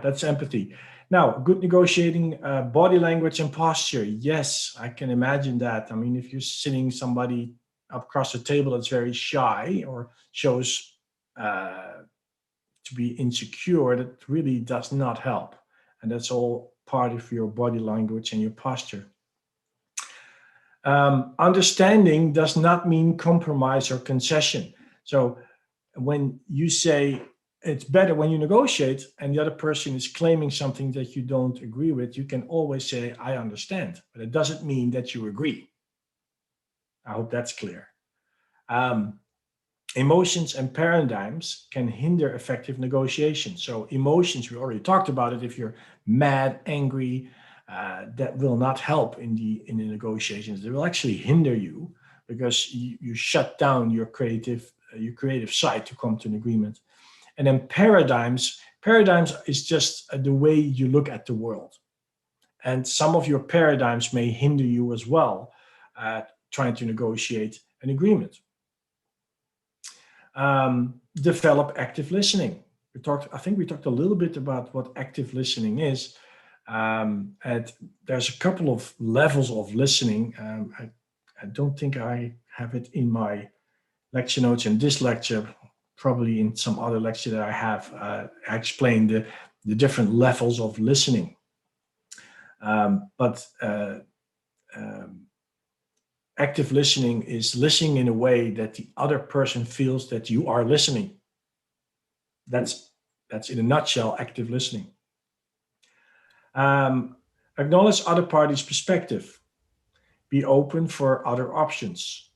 that's empathy. Now, good negotiating, body language and posture. Yes, I can imagine that. I mean, if you're sitting somebody across the table that's very shy or shows to be insecure, that really does not help. And that's all part of your body language and your posture. Understanding does not mean compromise or concession. So when you say it's better when you negotiate and the other person is claiming something that you don't agree with, you can always say, I understand, but it doesn't mean that you agree. I hope that's clear. Emotions and paradigms can hinder effective negotiation. So emotions, we already talked about it. If you're mad, angry, that will not help in the negotiations. They will actually hinder you because you shut down your creative your creative side to come to an agreement. And then paradigms is just the way you look at the world. And some of your paradigms may hinder you as well trying to negotiate an agreement. Develop active listening. I think we talked a little bit about what active listening is. And there's a couple of levels of listening. I don't think I have it in my lecture notes in this lecture, probably in some other lecture that I have. I explained the different levels of listening. But active listening is listening in a way that the other person feels that you are listening. That's in a nutshell, active listening. Acknowledge other parties' perspective. Be open for other options.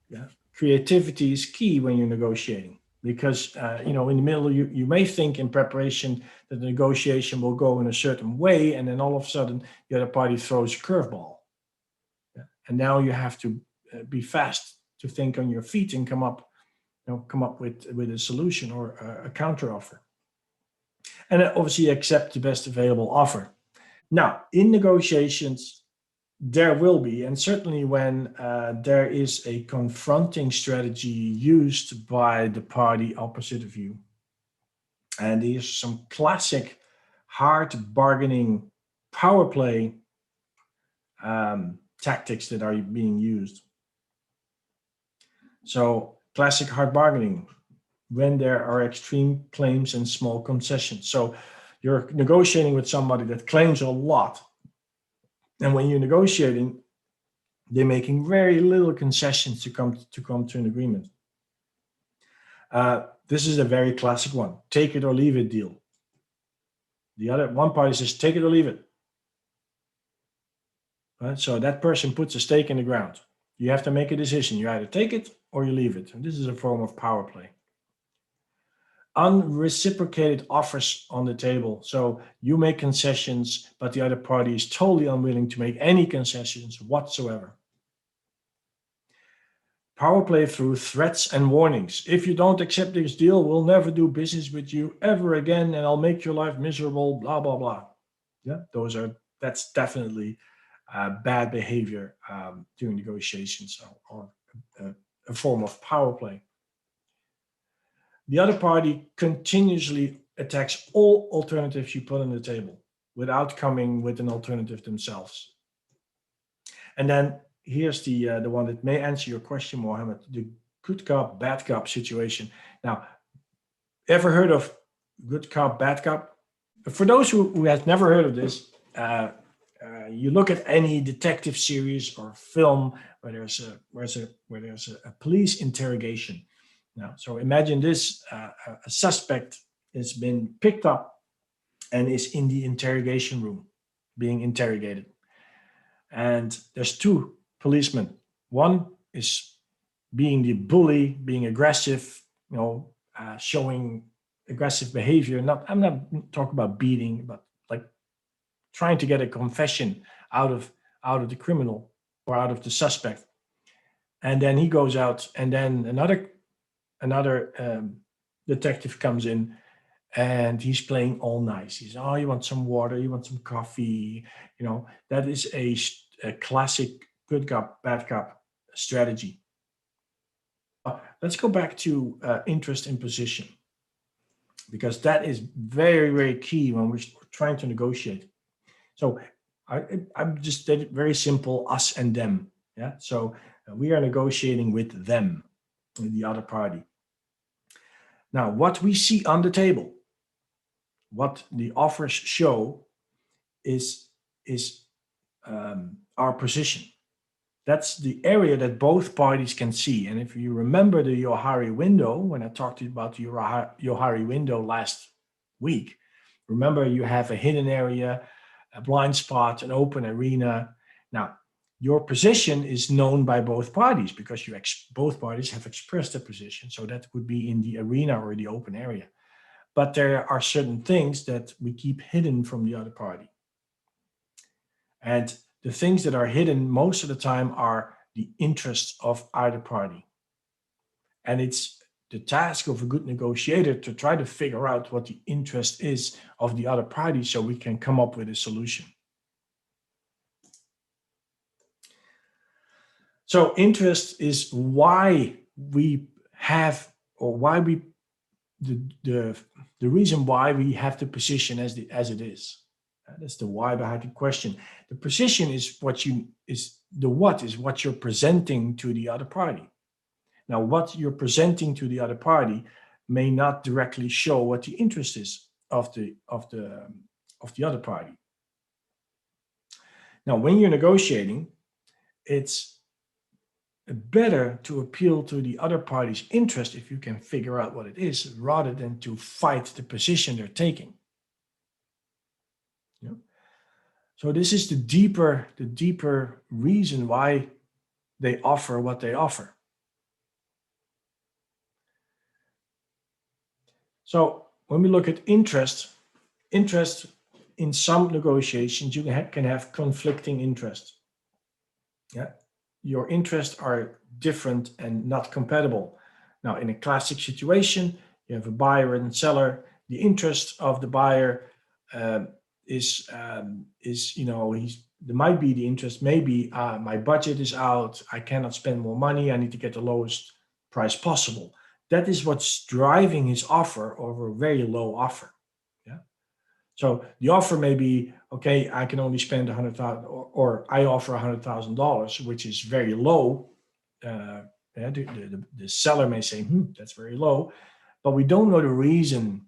Yeah. Creativity is key when you're negotiating, because in the middle you may think in preparation that the negotiation will go in a certain way, and then all of a sudden the other party throws a curveball. Yeah. And now you have to be fast to think on your feet and come up with a solution or a counter offer. And obviously accept the best available offer. Now, in negotiations, there will be, and certainly when there is a confronting strategy used by the party opposite of you, and these are some classic hard bargaining power play tactics that are being used. So classic hard bargaining, when there are extreme claims and small concessions. So you're negotiating with somebody that claims a lot. And when you're negotiating, they're making very little concessions to come to an agreement. This is a very classic one. Take it or leave it deal. The other one party says, take it or leave it. Right? So that person puts a stake in the ground. You have to make a decision. You either take it or you leave it. And this is a form of power play. Unreciprocated offers on the table. So you make concessions, but the other party is totally unwilling to make any concessions whatsoever. Power play through threats and warnings. If you don't accept this deal, we'll never do business with you ever again, and I'll make your life miserable, blah, blah, blah. Yeah, that's definitely bad behavior during negotiations or a form of power play. The other party continuously attacks all alternatives you put on the table without coming with an alternative themselves. And then here's the one that may answer your question, Mohammed, the good cop, bad cop situation. Now, ever heard of good cop, bad cop? For those who have never heard of this, you look at any detective series or film where there's a police interrogation. Now, so imagine this: a suspect has been picked up and is in the interrogation room, being interrogated. And there's two policemen. One is being the bully, being aggressive, showing aggressive behavior. I'm not talking about beating, but like trying to get a confession out of the criminal or out of the suspect. And then he goes out, and then another detective comes in, and he's playing all nice. He's, oh, you want some water? You want some coffee? That is a classic good cop, bad cop strategy. Let's go back to interest in position, because that is very, very key when we're trying to negotiate. So I'm just very simple, us and them. Yeah. So we are negotiating with them, with the other party. Now, what we see on the table, what the offers show, is our position. That's the area that both parties can see. And if you remember the Johari window, when I talked to you about the Johari window last week, remember you have a hidden area, a blind spot, an open arena. Now, your position is known by both parties because both parties have expressed their position. So that would be in the arena or the open area. But there are certain things that we keep hidden from the other party. And the things that are hidden most of the time are the interests of either party. And it's the task of a good negotiator to try to figure out what the interest is of the other party so we can come up with a solution. So interest is why we have, or why we, the reason why we have the position as it is. That's the why behind the question. The position is what you're presenting to the other party. Now, what you're presenting to the other party may not directly show what the interest is of the other party. Now, when you're negotiating, it's better to appeal to the other party's interest if you can figure out what it is, rather than to fight the position they're taking. You know? So this is the deeper reason why they offer what they offer. So when we look at interest in some negotiations, you can have conflicting interests. Yeah, your interests are different and not compatible. Now, in a classic situation, you have a buyer and seller. The interest of the buyer is there might be the interest, maybe my budget is out, I cannot spend more money, I need to get the lowest price possible. That is what's driving his offer over a very low offer. Yeah. So the offer may be, okay, I can only spend $100,000, or I offer $100,000, which is very low. The seller may say, that's very low, but we don't know the reason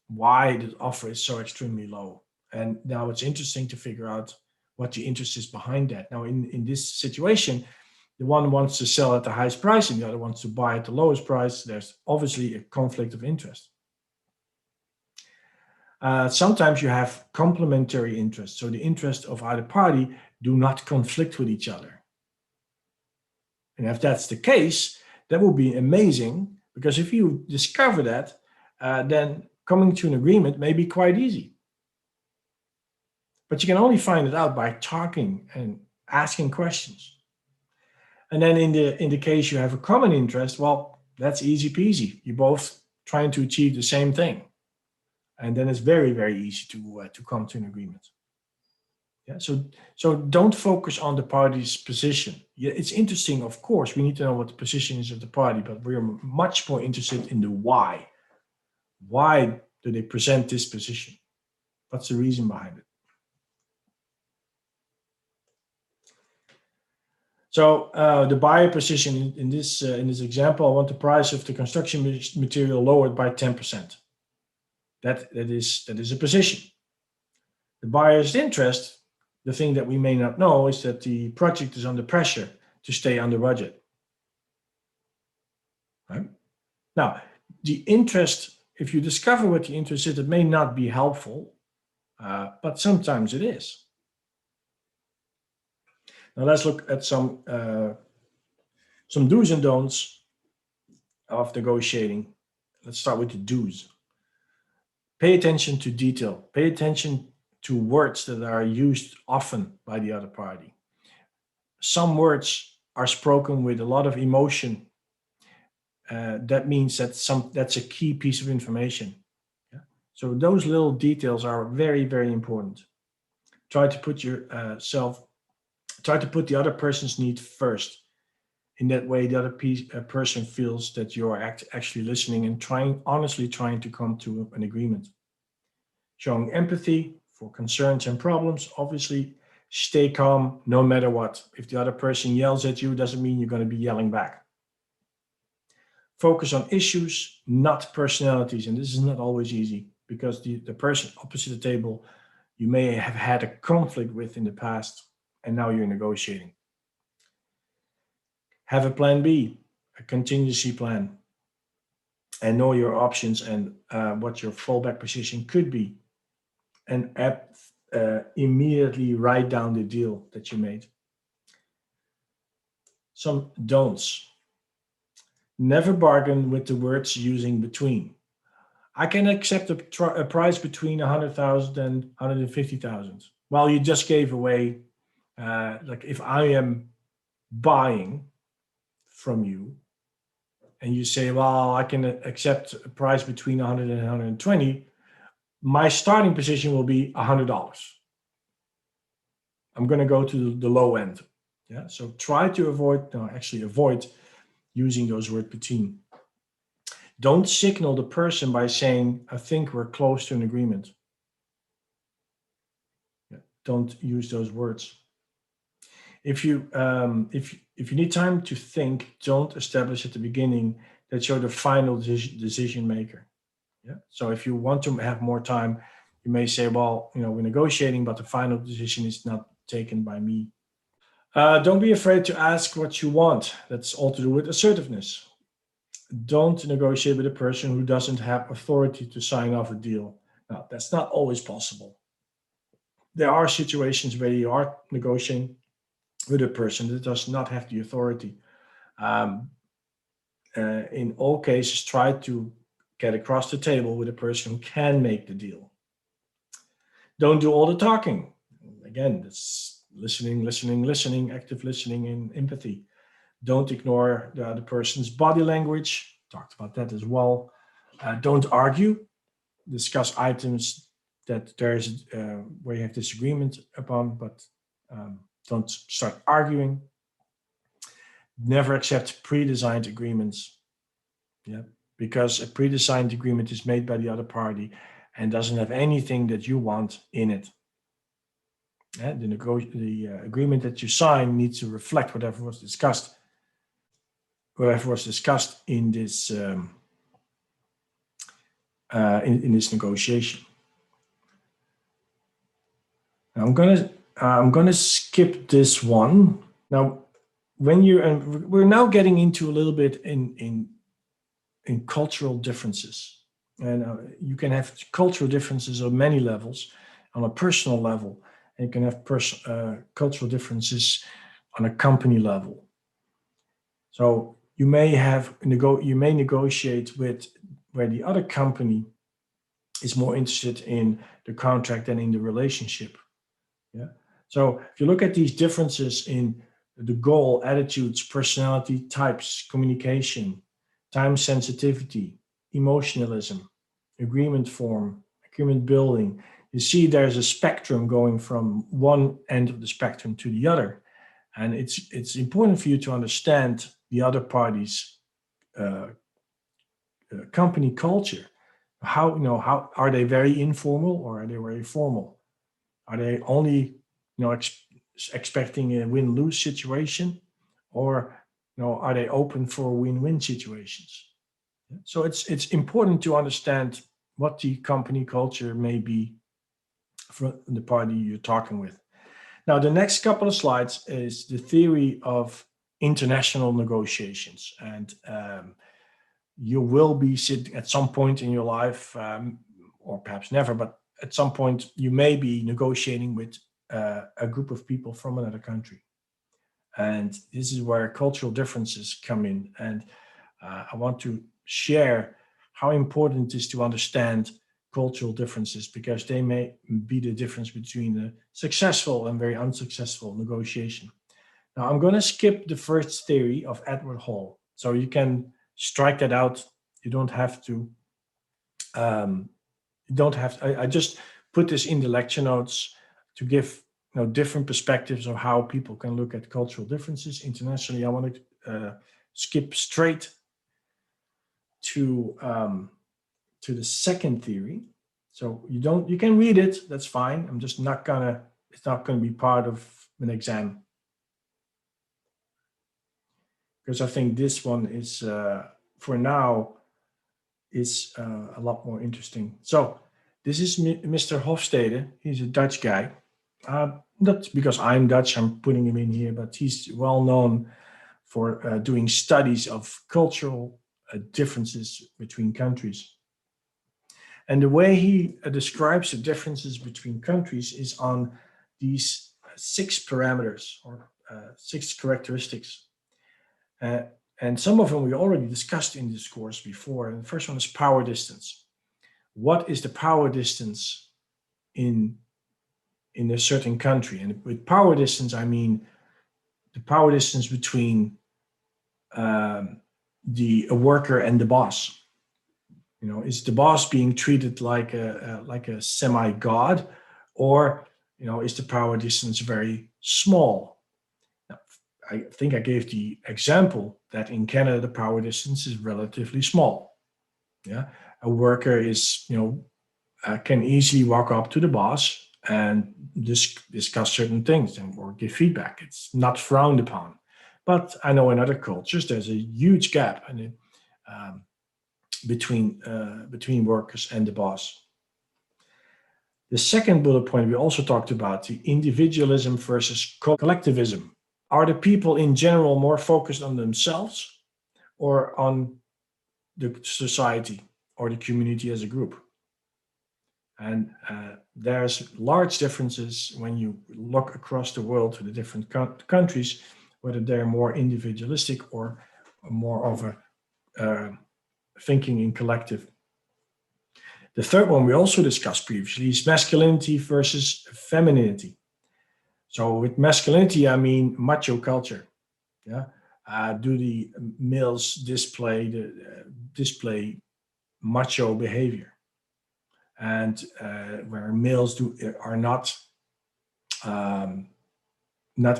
why the offer is so extremely low. And now it's interesting to figure out what the interest is behind that. Now, in this situation, the one wants to sell at the highest price and the other wants to buy at the lowest price. There's obviously a conflict of interest. Sometimes you have complementary interests. So the interests of either party do not conflict with each other. And if that's the case, that will be amazing, because if you discover that, then coming to an agreement may be quite easy. But you can only find it out by talking and asking questions. And then in the case you have a common interest, well, that's easy peasy. You're both trying to achieve the same thing. And then it's very, very easy to come to an agreement. Yeah. So don't focus on the party's position. Yeah, it's interesting, of course, we need to know what the position is of the party, but we're much more interested in the why. Why do they present this position? What's the reason behind it? So the buyer position in this example, I want the price of the construction material lowered by 10%. That is a position. The buyer's interest, the thing that we may not know, is that the project is under pressure to stay under budget. Right? Now, the interest, if you discover what the interest is, it may not be helpful, but sometimes it is. Now let's look at some do's and don'ts of negotiating. Let's start with the do's. Pay attention to detail. Pay attention to words that are used often by the other party. Some words are spoken with a lot of emotion. That means that's a key piece of information. Yeah? So those little details are very, very important. Try to put the other person's need first. In that way, the other person feels that you are actually listening and honestly trying to come to an agreement. Showing empathy for concerns and problems. Obviously, stay calm no matter what. If the other person yells at you, doesn't mean you're going to be yelling back. Focus on issues, not personalities. And this is not always easy, because the person opposite the table, you may have had a conflict with in the past, and now you're negotiating. Have a plan B, a contingency plan, and know your options and what your fallback position could be. And immediately write down the deal that you made. Some don'ts. Never bargain with the words using between. I can accept a price between 100,000 and 150,000. Well, you just gave away, like if I am buying from you and you say, well, I can accept a price between 100 and 120, my starting position will be $100. I'm going to go to the low end. Yeah. So try to avoid using those words between. Don't signal the person by saying, I think we're close to an agreement. Yeah. Don't use those words. If you need time to think, don't establish at the beginning that you're the final decision maker. Yeah. So if you want to have more time, you may say, well, we're negotiating, but the final decision is not taken by me. Don't be afraid to ask what you want. That's all to do with assertiveness. Don't negotiate with a person who doesn't have authority to sign off a deal. Now, that's not always possible. There are situations where you are negotiating with a person that does not have the authority. In all cases, try to get across the table with a person who can make the deal. Don't do all the talking. Again, that's listening, active listening, and empathy. Don't ignore the other person's body language. Talked about that as well. Don't argue. Discuss items that there's where you have disagreement upon, but don't start arguing. Never accept pre-designed agreements. Yeah, because a pre-designed agreement is made by the other party and doesn't have anything that you want in it. Yeah, the agreement that you sign needs to reflect whatever was discussed in this in this negotiation. Now, I'm gonna skip this one. Now, we're now getting into a little bit in cultural differences, and you can have cultural differences on many levels, on a personal level, and you can have cultural differences on a company level. So you may negotiate with where the other company is more interested in the contract than in the relationship. Yeah. So if you look at these differences in the goal, attitudes, personality types, communication, time sensitivity, emotionalism, agreement form, agreement building, you see there's a spectrum going from one end of the spectrum to the other. And it's important for you to understand the other party's company culture. How are they very informal or are they very formal? Are they only expecting a win-lose situation, or are they open for win-win situations? So it's important to understand what the company culture may be for the party you're talking with. Now, the next couple of slides is the theory of international negotiations, and you will be sitting at some point in your life, or perhaps never, but at some point you may be negotiating with a group of people from another country. And this is where cultural differences come in. And I want to share how important it is to understand cultural differences, because they may be the difference between a successful and very unsuccessful negotiation. Now, I'm going to skip the first theory of Edward Hall. So you can strike that out. You don't have to. I just put this in the lecture notes to give different perspectives of how people can look at cultural differences internationally. I want to skip straight to the second theory. So you can read it. That's fine. I'm just not gonna. It's not going to be part of an exam, because I think this one is for now is a lot more interesting. So this is Mr. Hofstede. He's a Dutch guy. Not because I'm Dutch, I'm putting him in here, but he's well known for doing studies of cultural differences between countries. And the way he describes the differences between countries is on these 6 parameters or 6 characteristics. And some of them we already discussed in this course before. And the first one is power distance. What is the power distance in a certain country? And with power distance, I mean the power distance between a worker and the boss. Is the boss being treated like a semi-god, or is the power distance very small? Now, I think I gave the example that in Canada the power distance is relatively small. Yeah, a worker is can easily walk up to the boss and discuss certain things or give feedback. It's not frowned upon. But I know in other cultures there's a huge gap between workers and the boss. The second bullet point we also talked about, the individualism versus collectivism. Are the people in general more focused on themselves or on the society or the community as a group? And there's large differences when you look across the world to the different countries, whether they're more individualistic or more of a thinking in collective. The third one we also discussed previously is masculinity versus femininity. So with masculinity, I mean macho culture. Yeah, do the males display macho behavior, and where males are not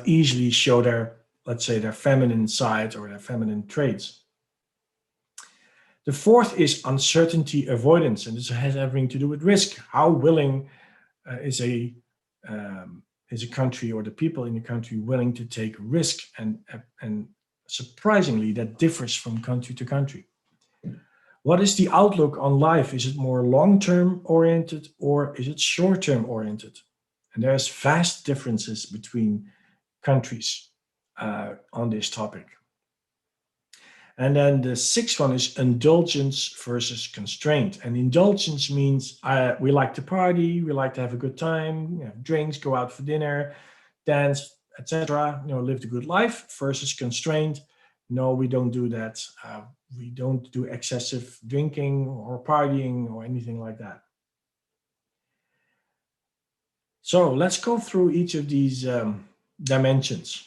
easily show their, let's say, their feminine side or their feminine traits. The fourth is uncertainty avoidance, and this has everything to do with risk. How willing is a country or the people in the country willing to take risk? And surprisingly, that differs from country to country. What is the outlook on life? Is it more long-term oriented or is it short-term oriented? And there's vast differences between countries on this topic. And then the sixth one is indulgence versus constraint. And indulgence means we like to party, we like to have a good time, have drinks, go out for dinner, dance, etc. Live the good life. Versus constraint. No, we don't do that. We don't do excessive drinking or partying or anything like that. So let's go through each of these dimensions.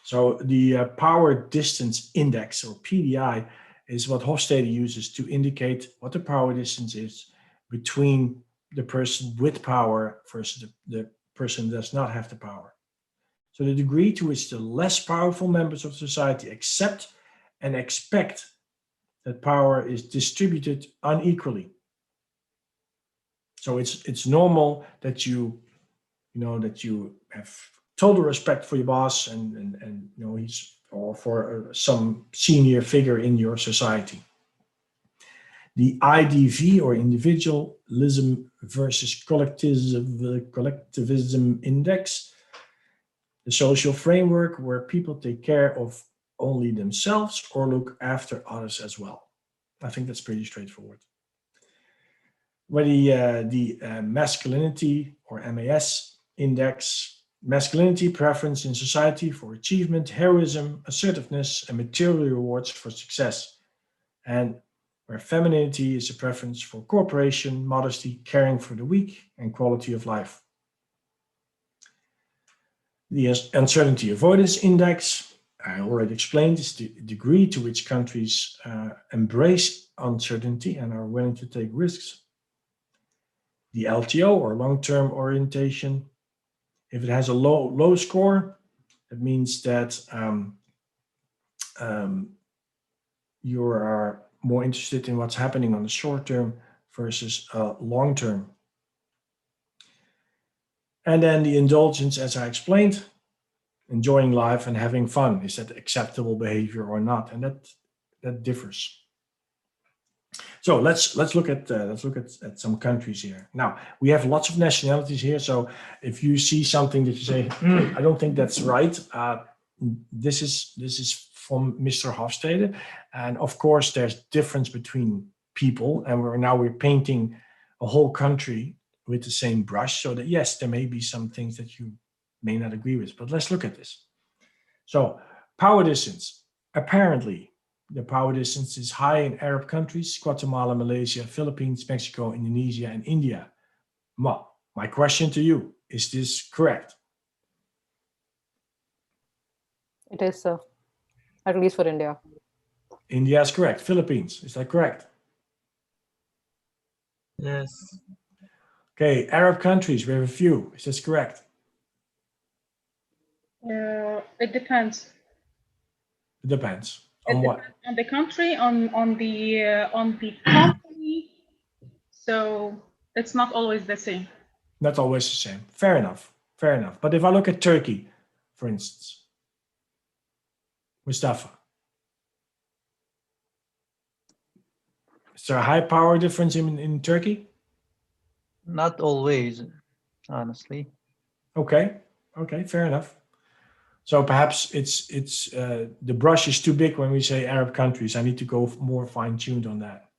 So the power distance index, or PDI, is what Hofstede uses to indicate what the power distance is between the person with power versus the person who does not have the power. So the degree to which the less powerful members of society accept and expect that power is distributed unequally. So it's normal that you have total respect for your boss and he's, or for some senior figure in your society. The IDV, or individualism versus collectivism index, the social framework where people take care of only themselves or look after others as well. I think that's pretty straightforward. Where the masculinity, or MAS index, masculinity preference in society for achievement, heroism, assertiveness, and material rewards for success. And where femininity is a preference for cooperation, modesty, caring for the weak, and quality of life. The uncertainty avoidance index, I already explained, is the degree to which countries embrace uncertainty and are willing to take risks. The LTO, or long-term orientation, if it has a low score, it means that you are more interested in what's happening on the short term versus long term. And then the indulgence, as I explained, enjoying life and having fun. Is that acceptable behavior or not? And that differs. So let's look at some countries here. Now we have lots of nationalities here. So if you see something that you say, I don't think that's right, this is from Mr. Hofstede, and of course there's difference between people, and we're painting a whole country with the same brush, so that yes, there may be some things that you may not agree with, but let's look at this. So power distance, apparently the power distance is high in Arab countries, Guatemala, Malaysia, Philippines, Mexico, Indonesia, and India. Well, my question to you, is this correct? It is, sir. At least for India. India is correct. Philippines, is that correct? Yes. Okay, Arab countries, we have a few. Is this correct? It depends. It depends. It On what? depends on the country, on the company. So it's not always the same. Not always the same. Fair enough. Fair enough. But if I look at Turkey, for instance, Mustafa, is there a high power difference in Turkey? Not always, honestly. Okay. Okay, fair enough. So perhaps it's the brush is too big when we say Arab countries. I need to go more fine-tuned on that.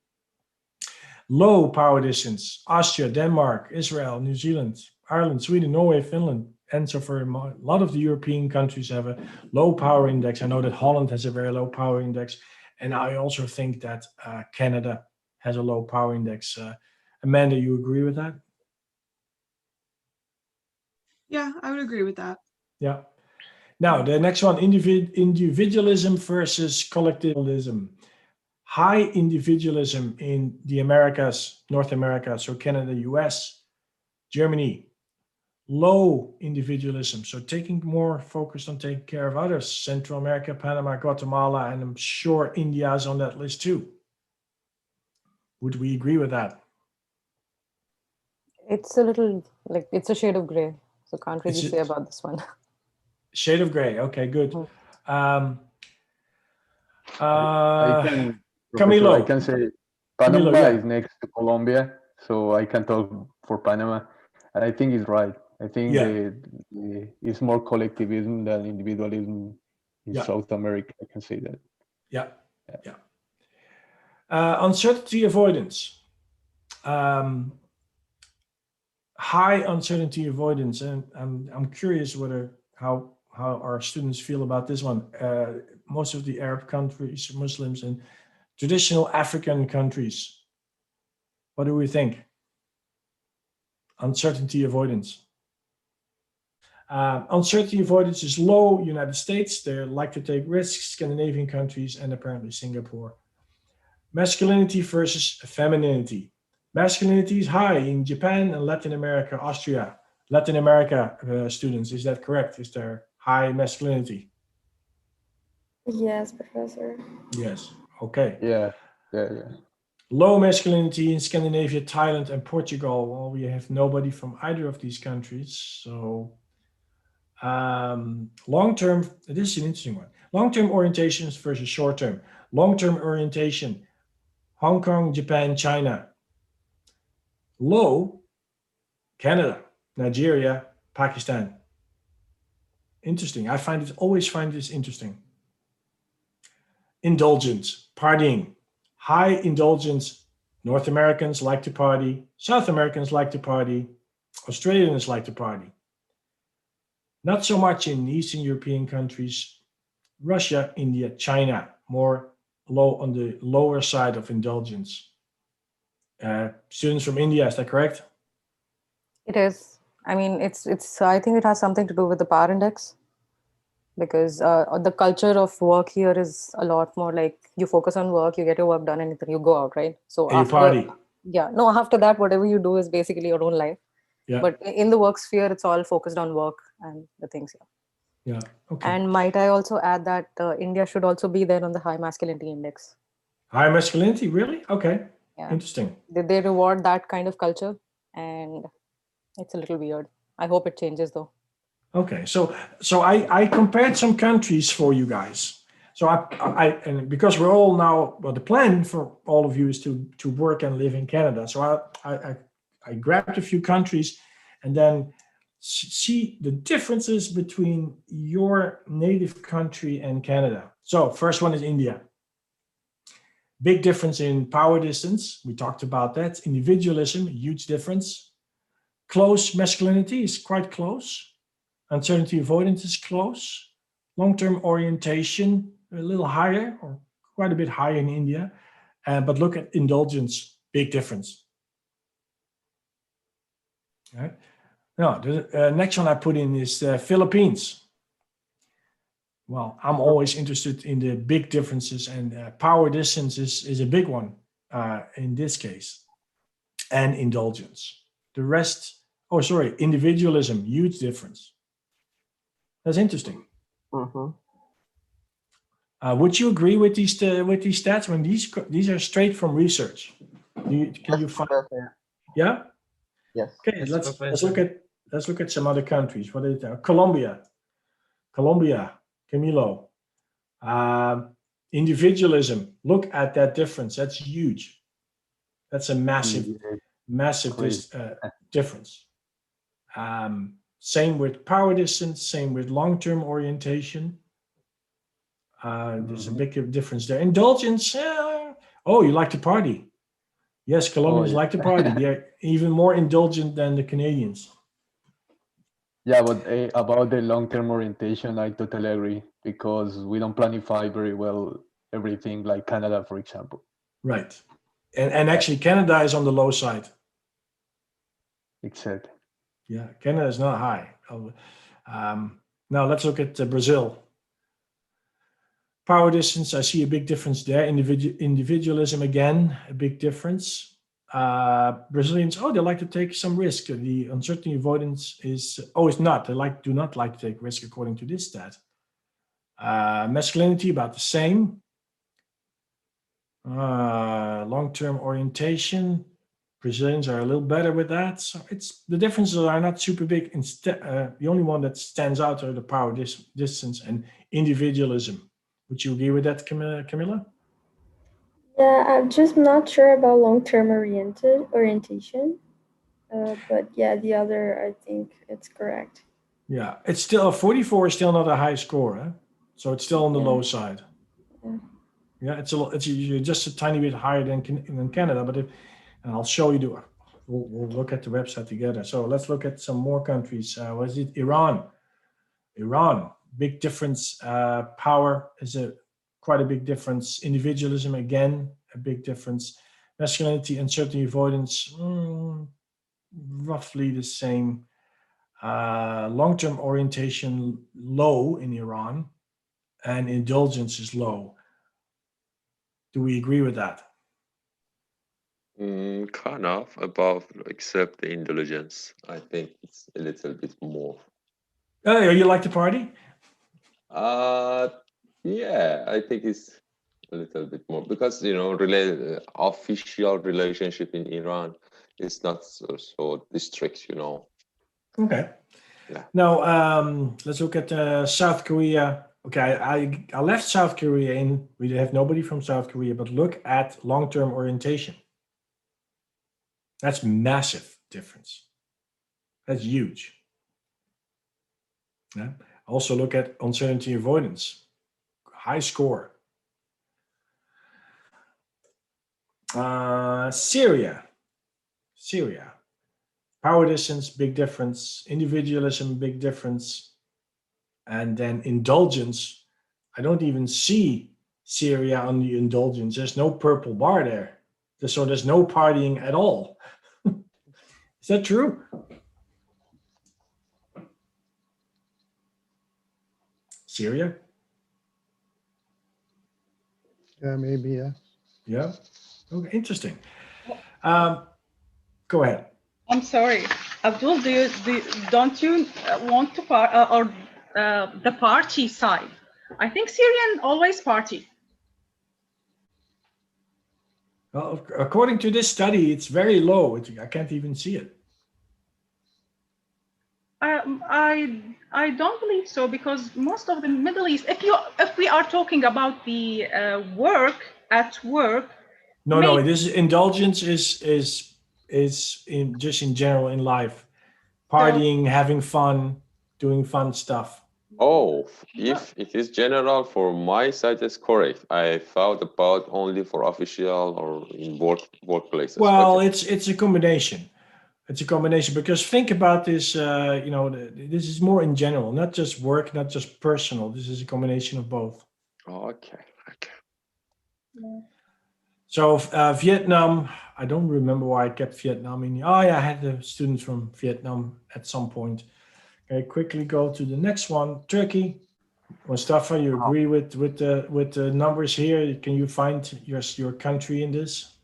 Low power distance: Austria, Denmark, Israel, New Zealand, Ireland, Sweden, Norway, Finland, and so for a lot of the European countries have a low power index. I know that Holland has a very low power index, and I also think that Canada has a low power index. Amanda, you agree with that? Yeah, I would agree with that. Yeah. Now, the next one, individualism versus collectivism. High individualism in the Americas, North America, so Canada, US, Germany. Low individualism, so taking more focused on taking care of others. Central America, Panama, Guatemala, and I'm sure India is on that list too. Would we agree with that? It's a little like it's a shade of gray. So can't really It's a- say about this one. Shade of gray. Okay, good. Mhm. I can, Camilo. Professor, I can say Panama Camilo, yeah. is next to Colombia, so I can talk for Panama, and I think he's right. I think Yeah. it's more collectivism than individualism in Yeah. South America. I can say that. Yeah. Uncertainty avoidance. High uncertainty avoidance, and I'm curious how our students feel about this one. Most of the Arab countries, Muslims, and traditional African countries. What do we think? Uncertainty avoidance. Uncertainty avoidance is low. United States, they like to take risks. Scandinavian countries, and apparently Singapore. Masculinity versus femininity. Masculinity is high in Japan and Latin America, Austria. Latin America students, is that correct? Is there high masculinity? Yes, Professor. Yes. Okay. Yeah. Low masculinity in Scandinavia, Thailand, and Portugal. Well, we have nobody from either of these countries. So long-term, this is an interesting one. Long-term orientations versus short-term. Long-term orientation, Hong Kong, Japan, China. Low, Canada, Nigeria, Pakistan. Interesting. I always find this interesting. Indulgence, partying. High indulgence. North Americans like to party. South Americans like to party. Australians like to party. Not so much in Eastern European countries. Russia, India, China, more low on the lower side of indulgence. Students from India, is that correct? It is. I mean, it's. I think it has something to do with the power index, because the culture of work here is a lot more like you focus on work, you get your work done, and then you go out, right? So And you party. Yeah, no. After that, whatever you do is basically your own life. Yeah. But in the work sphere, it's all focused on work and the things. Yeah. Yeah. Okay. And might I also add that India should also be there on the high masculinity index. High masculinity, really? Okay. Yeah. Interesting. They reward that kind of culture, and it's a little weird. I hope it changes though. Okay, so I compared some countries for you guys. So I and because we're all now, well, the plan for all of you is to work and live in Canada. So I grabbed a few countries and then see the differences between your native country and Canada. So first one is India. Big difference in power distance. We talked about that. Individualism, huge difference. Close masculinity is quite close. Uncertainty avoidance is close. Long-term orientation, a little higher or quite a bit higher in India. But look at indulgence, big difference. All right. Now, the next one I put in is Philippines. Well, I'm always interested in the big differences, and power distance is a big one in this case, and indulgence. The rest, oh, sorry, individualism, huge difference. That's interesting. Mhm. Would you agree with these stats? When these are straight from research. Can you find? Professor. Yeah. Yes. Okay. Yes, Let's Professor. look at some other countries. What is there? Colombia, Camilo. Individualism. Look at that difference. That's huge. That's a massive Crazy. difference. Same with power distance. Same with long-term orientation. There's a big difference there. Indulgence. Oh, you like to party? Yes, Colombians yeah. like to party. They're even more indulgent than the Canadians. Yeah, but about the long-term orientation, I totally agree because we don't planify very well everything like Canada, for example. Right. And actually, Canada is on the low side. Exactly. Yeah, Canada is not high. Now let's look at Brazil. Power distance, I see a big difference there. Individualism, again, a big difference. Brazilians, they like to take some risk. The uncertainty avoidance is, it's not. They do not like to take risk according to this stat. Masculinity, about the same. Long-term orientation, Brazilians are a little better with that. So the differences are not super big. Instead, the only one that stands out are the power distance and individualism. Would you agree with that, Camilla? Yeah, I'm just not sure about long-term orientation. But yeah, the other, I think it's correct. Yeah, it's still 44 is still not a high score, huh? So it's still on the Yeah. low side. Yeah. Yeah, it's just a tiny bit higher than Canada, but and I'll show you we'll look at the website together. So let's look at some more countries. Was it Iran? Iran, big difference. Power is quite a big difference. Individualism, again, a big difference. Masculinity, uncertainty, avoidance, roughly the same. Long-term orientation, low in Iran, and indulgence is low. Do we agree with that? Kind of above, except the indulgence. I think it's a little bit more. Oh, you like to party? Yeah, I think it's a little bit more because official relationship in Iran is not so strict. Okay. Yeah. Now let's look at South Korea. Okay, I left South Korea in. We have nobody from South Korea, but look at long-term orientation. That's massive difference. That's huge. Yeah. Also look at uncertainty avoidance. High score. Syria. Power distance, big difference. Individualism, big difference. And then indulgence. I don't even see Syria on the indulgence. There's no purple bar there. So there's no partying at all. Is that true? Syria? Yeah, maybe, yeah. Yeah. Okay, interesting. Go ahead. I'm sorry, Abdul. Don't you want to the party side? I think Syrian always party. Well, according to this study, it's very low. I can't even see it. I don't believe so, because most of the Middle East, if we are talking about the work. No, this indulgence is in general in life, partying, having fun, doing fun stuff. Oh, if it is general for my side, is correct. I thought about only for official or in workplaces. Well, it's a combination. It's a combination, because think about this. This is more in general, not just work, not just personal. This is a combination of both. Okay. Yeah. So Vietnam, I don't remember why I kept Vietnam in. Oh yeah, I had the students from Vietnam at some point. Okay, quickly go to the next one. Turkey. Mustafa, you agree with the numbers here? Can you find your country in this?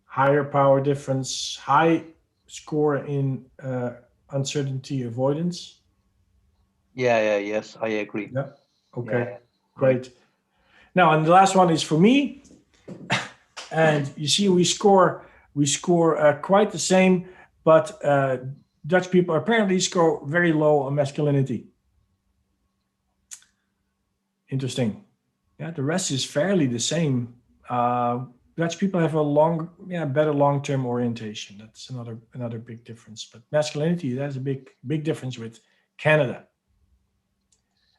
Higher power difference, high score in uncertainty avoidance. Yes, I agree. Yeah. Okay. Yeah. Great. Now, and the last one is for me, and you see we score quite the same, but Dutch people apparently score very low on masculinity. Interesting. Yeah, the rest is fairly the same. Dutch people have a better long-term orientation. That's another big difference. But masculinity, that's a big difference with Canada,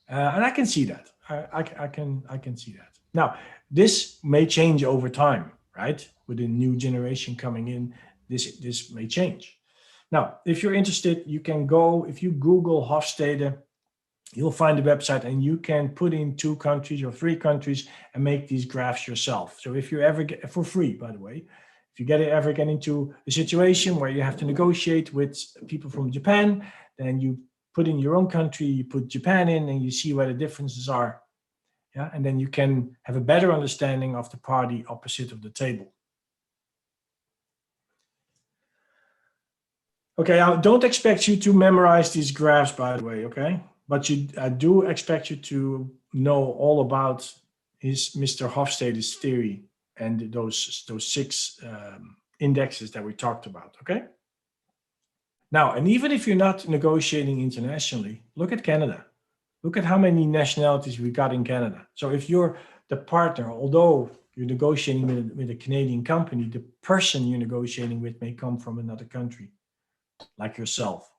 and I can see that. I can see that. Now, this may change over time, right? With a new generation coming in, this may change. Now, if you're interested, you can go, if you Google Hofstede, you'll find the website and you can put in 2 countries or 3 countries and make these graphs yourself. So if you ever get, for free, by the way, if you ever get into a situation where you have to negotiate with people from Japan, then you put in your own country, you put Japan in, and you see where the differences are. Yeah, and then you can have a better understanding of the party opposite of the table. Okay, I don't expect you to memorize these graphs, by the way, okay? But I do expect you to know all about Mr. Hofstede's theory and those 6 indexes that we talked about, okay? Now, and even if you're not negotiating internationally, look at Canada. Look at how many nationalities we got in Canada. So if you're the partner, although you're negotiating with a Canadian company, the person you're negotiating with may come from another country, like yourself.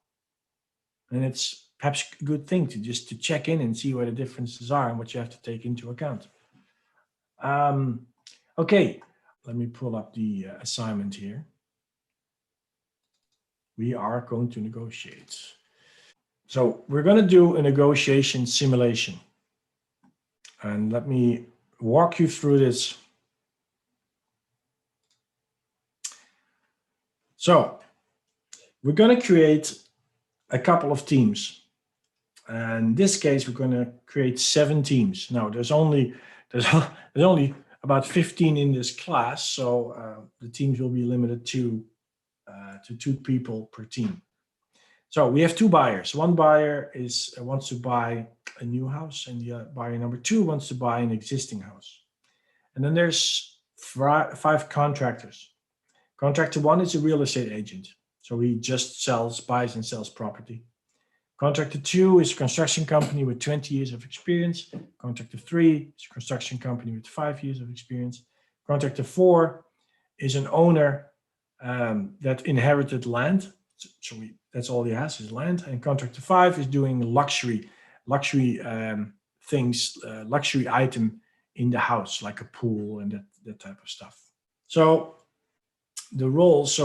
And it's perhaps a good thing to check in and see where the differences are and what you have to take into account. Okay, let me pull up the assignment here. We are going to negotiate. So we're going to do a negotiation simulation. And let me walk you through this. So we're going to create a couple of teams. And in this case, we're going to create 7 teams. Now, there's only about 15 in this class, so the teams will be limited to 2 people per team. So we have 2 buyers. One buyer wants to buy a new house, and the buyer number 2 wants to buy an existing house. And then there's 5 contractors. Contractor 1 is a real estate agent, so he just buys and sells property. Contractor 2 is a construction company with 20 years of experience. Contractor 3 is a construction company with 5 years of experience. Contractor 4 is an owner that inherited land. So that's all he has is land. And contractor 5 is doing luxury things, luxury item in the house, like a pool and that type of stuff. So the roles,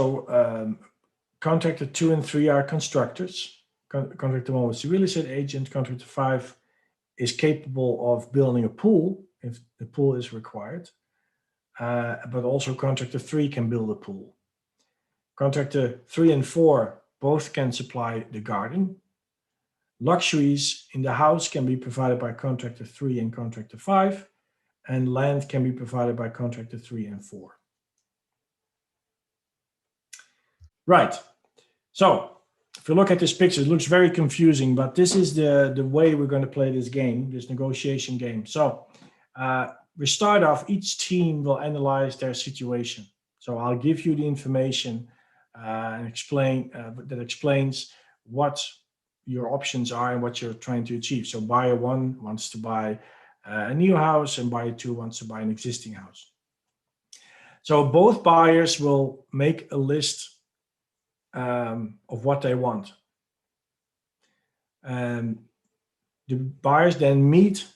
contractor 2 and 3 are constructors. Contractor 1 is a real estate agent. Contractor 5 is capable of building a pool if the pool is required. But also contractor 3 can build a pool. Contractor 3 and 4 both can supply the garden. Luxuries in the house can be provided by contractor 3 and contractor 5, and land can be provided by contractor 3 and 4. Right. So if you look at this picture, it looks very confusing, but this is the way we're going to play this game, this negotiation game. So we start off, each team will analyze their situation. So I'll give you the information and that explains what your options are and what you're trying to achieve. So buyer 1 wants to buy a new house and buyer 2 wants to buy an existing house. So both buyers will make a list of what they want. The buyers then meet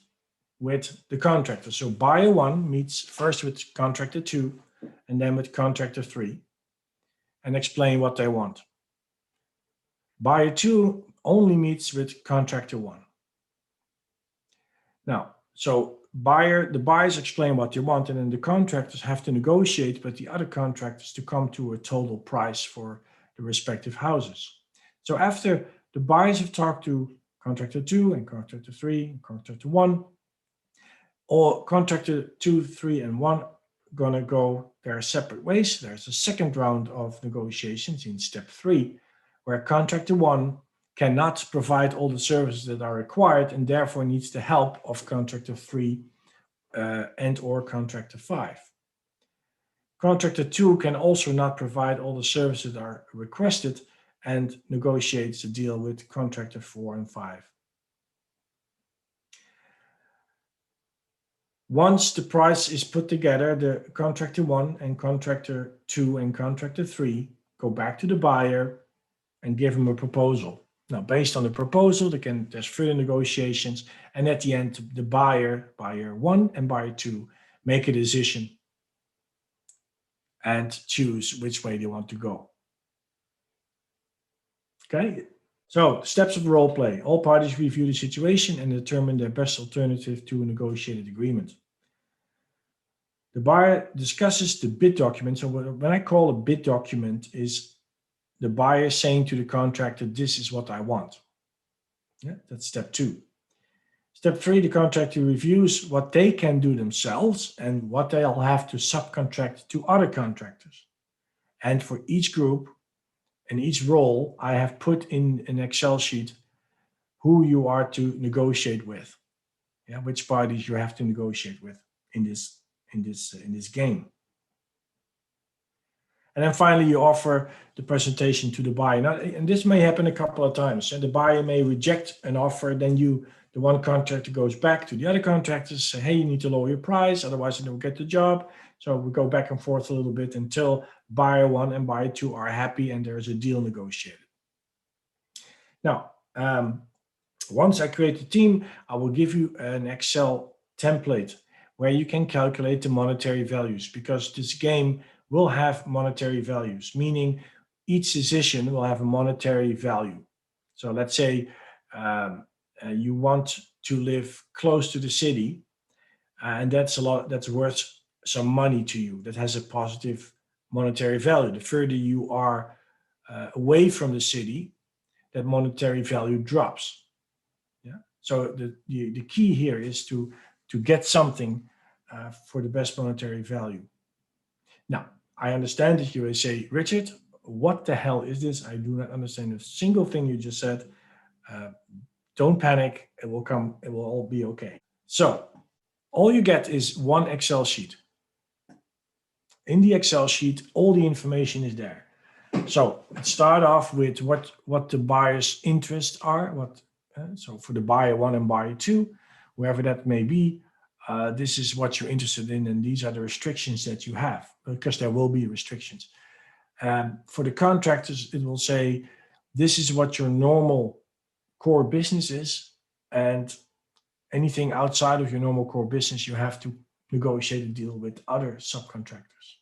with the contractor. So buyer 1 meets first with contractor 2 and then with contractor 3 and explain what they want. Buyer 2 only meets with contractor 1. Now, so the buyers explain what they want, and then the contractors have to negotiate with the other contractors to come to a total price for the respective houses. So after the buyers have talked to contractor 2 and contractor 3 and contractor 1. Or contractor 2, 3, and 1 gonna go their separate ways. There's a second round of negotiations in step 3, where contractor 1 cannot provide all the services that are required and therefore needs the help of contractor 3 and or contractor 5. Contractor 2 can also not provide all the services that are requested and negotiates a deal with contractor 4 and 5. Once the price is put together, the contractor 1 and contractor 2 and contractor 3 go back to the buyer and give him a proposal. Now, based on the proposal, there's further negotiations, and at the end, the buyer 1 and buyer 2, make a decision and choose which way they want to go. Okay, so steps of role play. All parties review the situation and determine the best alternative to a negotiated agreement. The buyer discusses the bid document. So when I call a bid document is the buyer saying to the contractor, this is what I want. Yeah, that's step 2. Step 3, the contractor reviews what they can do themselves and what they'll have to subcontract to other contractors. And for each group and each role, I have put in an Excel sheet who you are to negotiate with. Yeah, which parties you have to negotiate with in this game. And then finally, you offer the presentation to the buyer. Now, and this may happen a couple of times. And the buyer may reject an offer. Then the one contractor goes back to the other contractors, say, hey, you need to lower your price, otherwise I don't get the job. So we go back and forth a little bit until buyer 1 and buyer 2 are happy and there is a deal negotiated. Now, once I create the team, I will give you an Excel template where you can calculate the monetary values, because this game will have monetary values, meaning each decision will have a monetary value. So let's say you want to live close to the city, and that's worth some money to you. That has a positive monetary value. The further you are away from the city, that monetary value drops. Yeah. So the key here is to get something for the best monetary value. Now, I understand that you will say, Richard, what the hell is this? I do not understand a single thing you just said. Don't panic, it will come, it will all be okay. So all you get is one Excel sheet. In the Excel sheet, all the information is there. So let's start off with what the buyer's interests are. So for the buyer 1 and buyer 2, wherever that may be, this is what you're interested in, and these are the restrictions that you have, because there will be restrictions. For the contractors, it will say, this is what your normal core business is, and anything outside of your normal core business, you have to negotiate a deal with other subcontractors.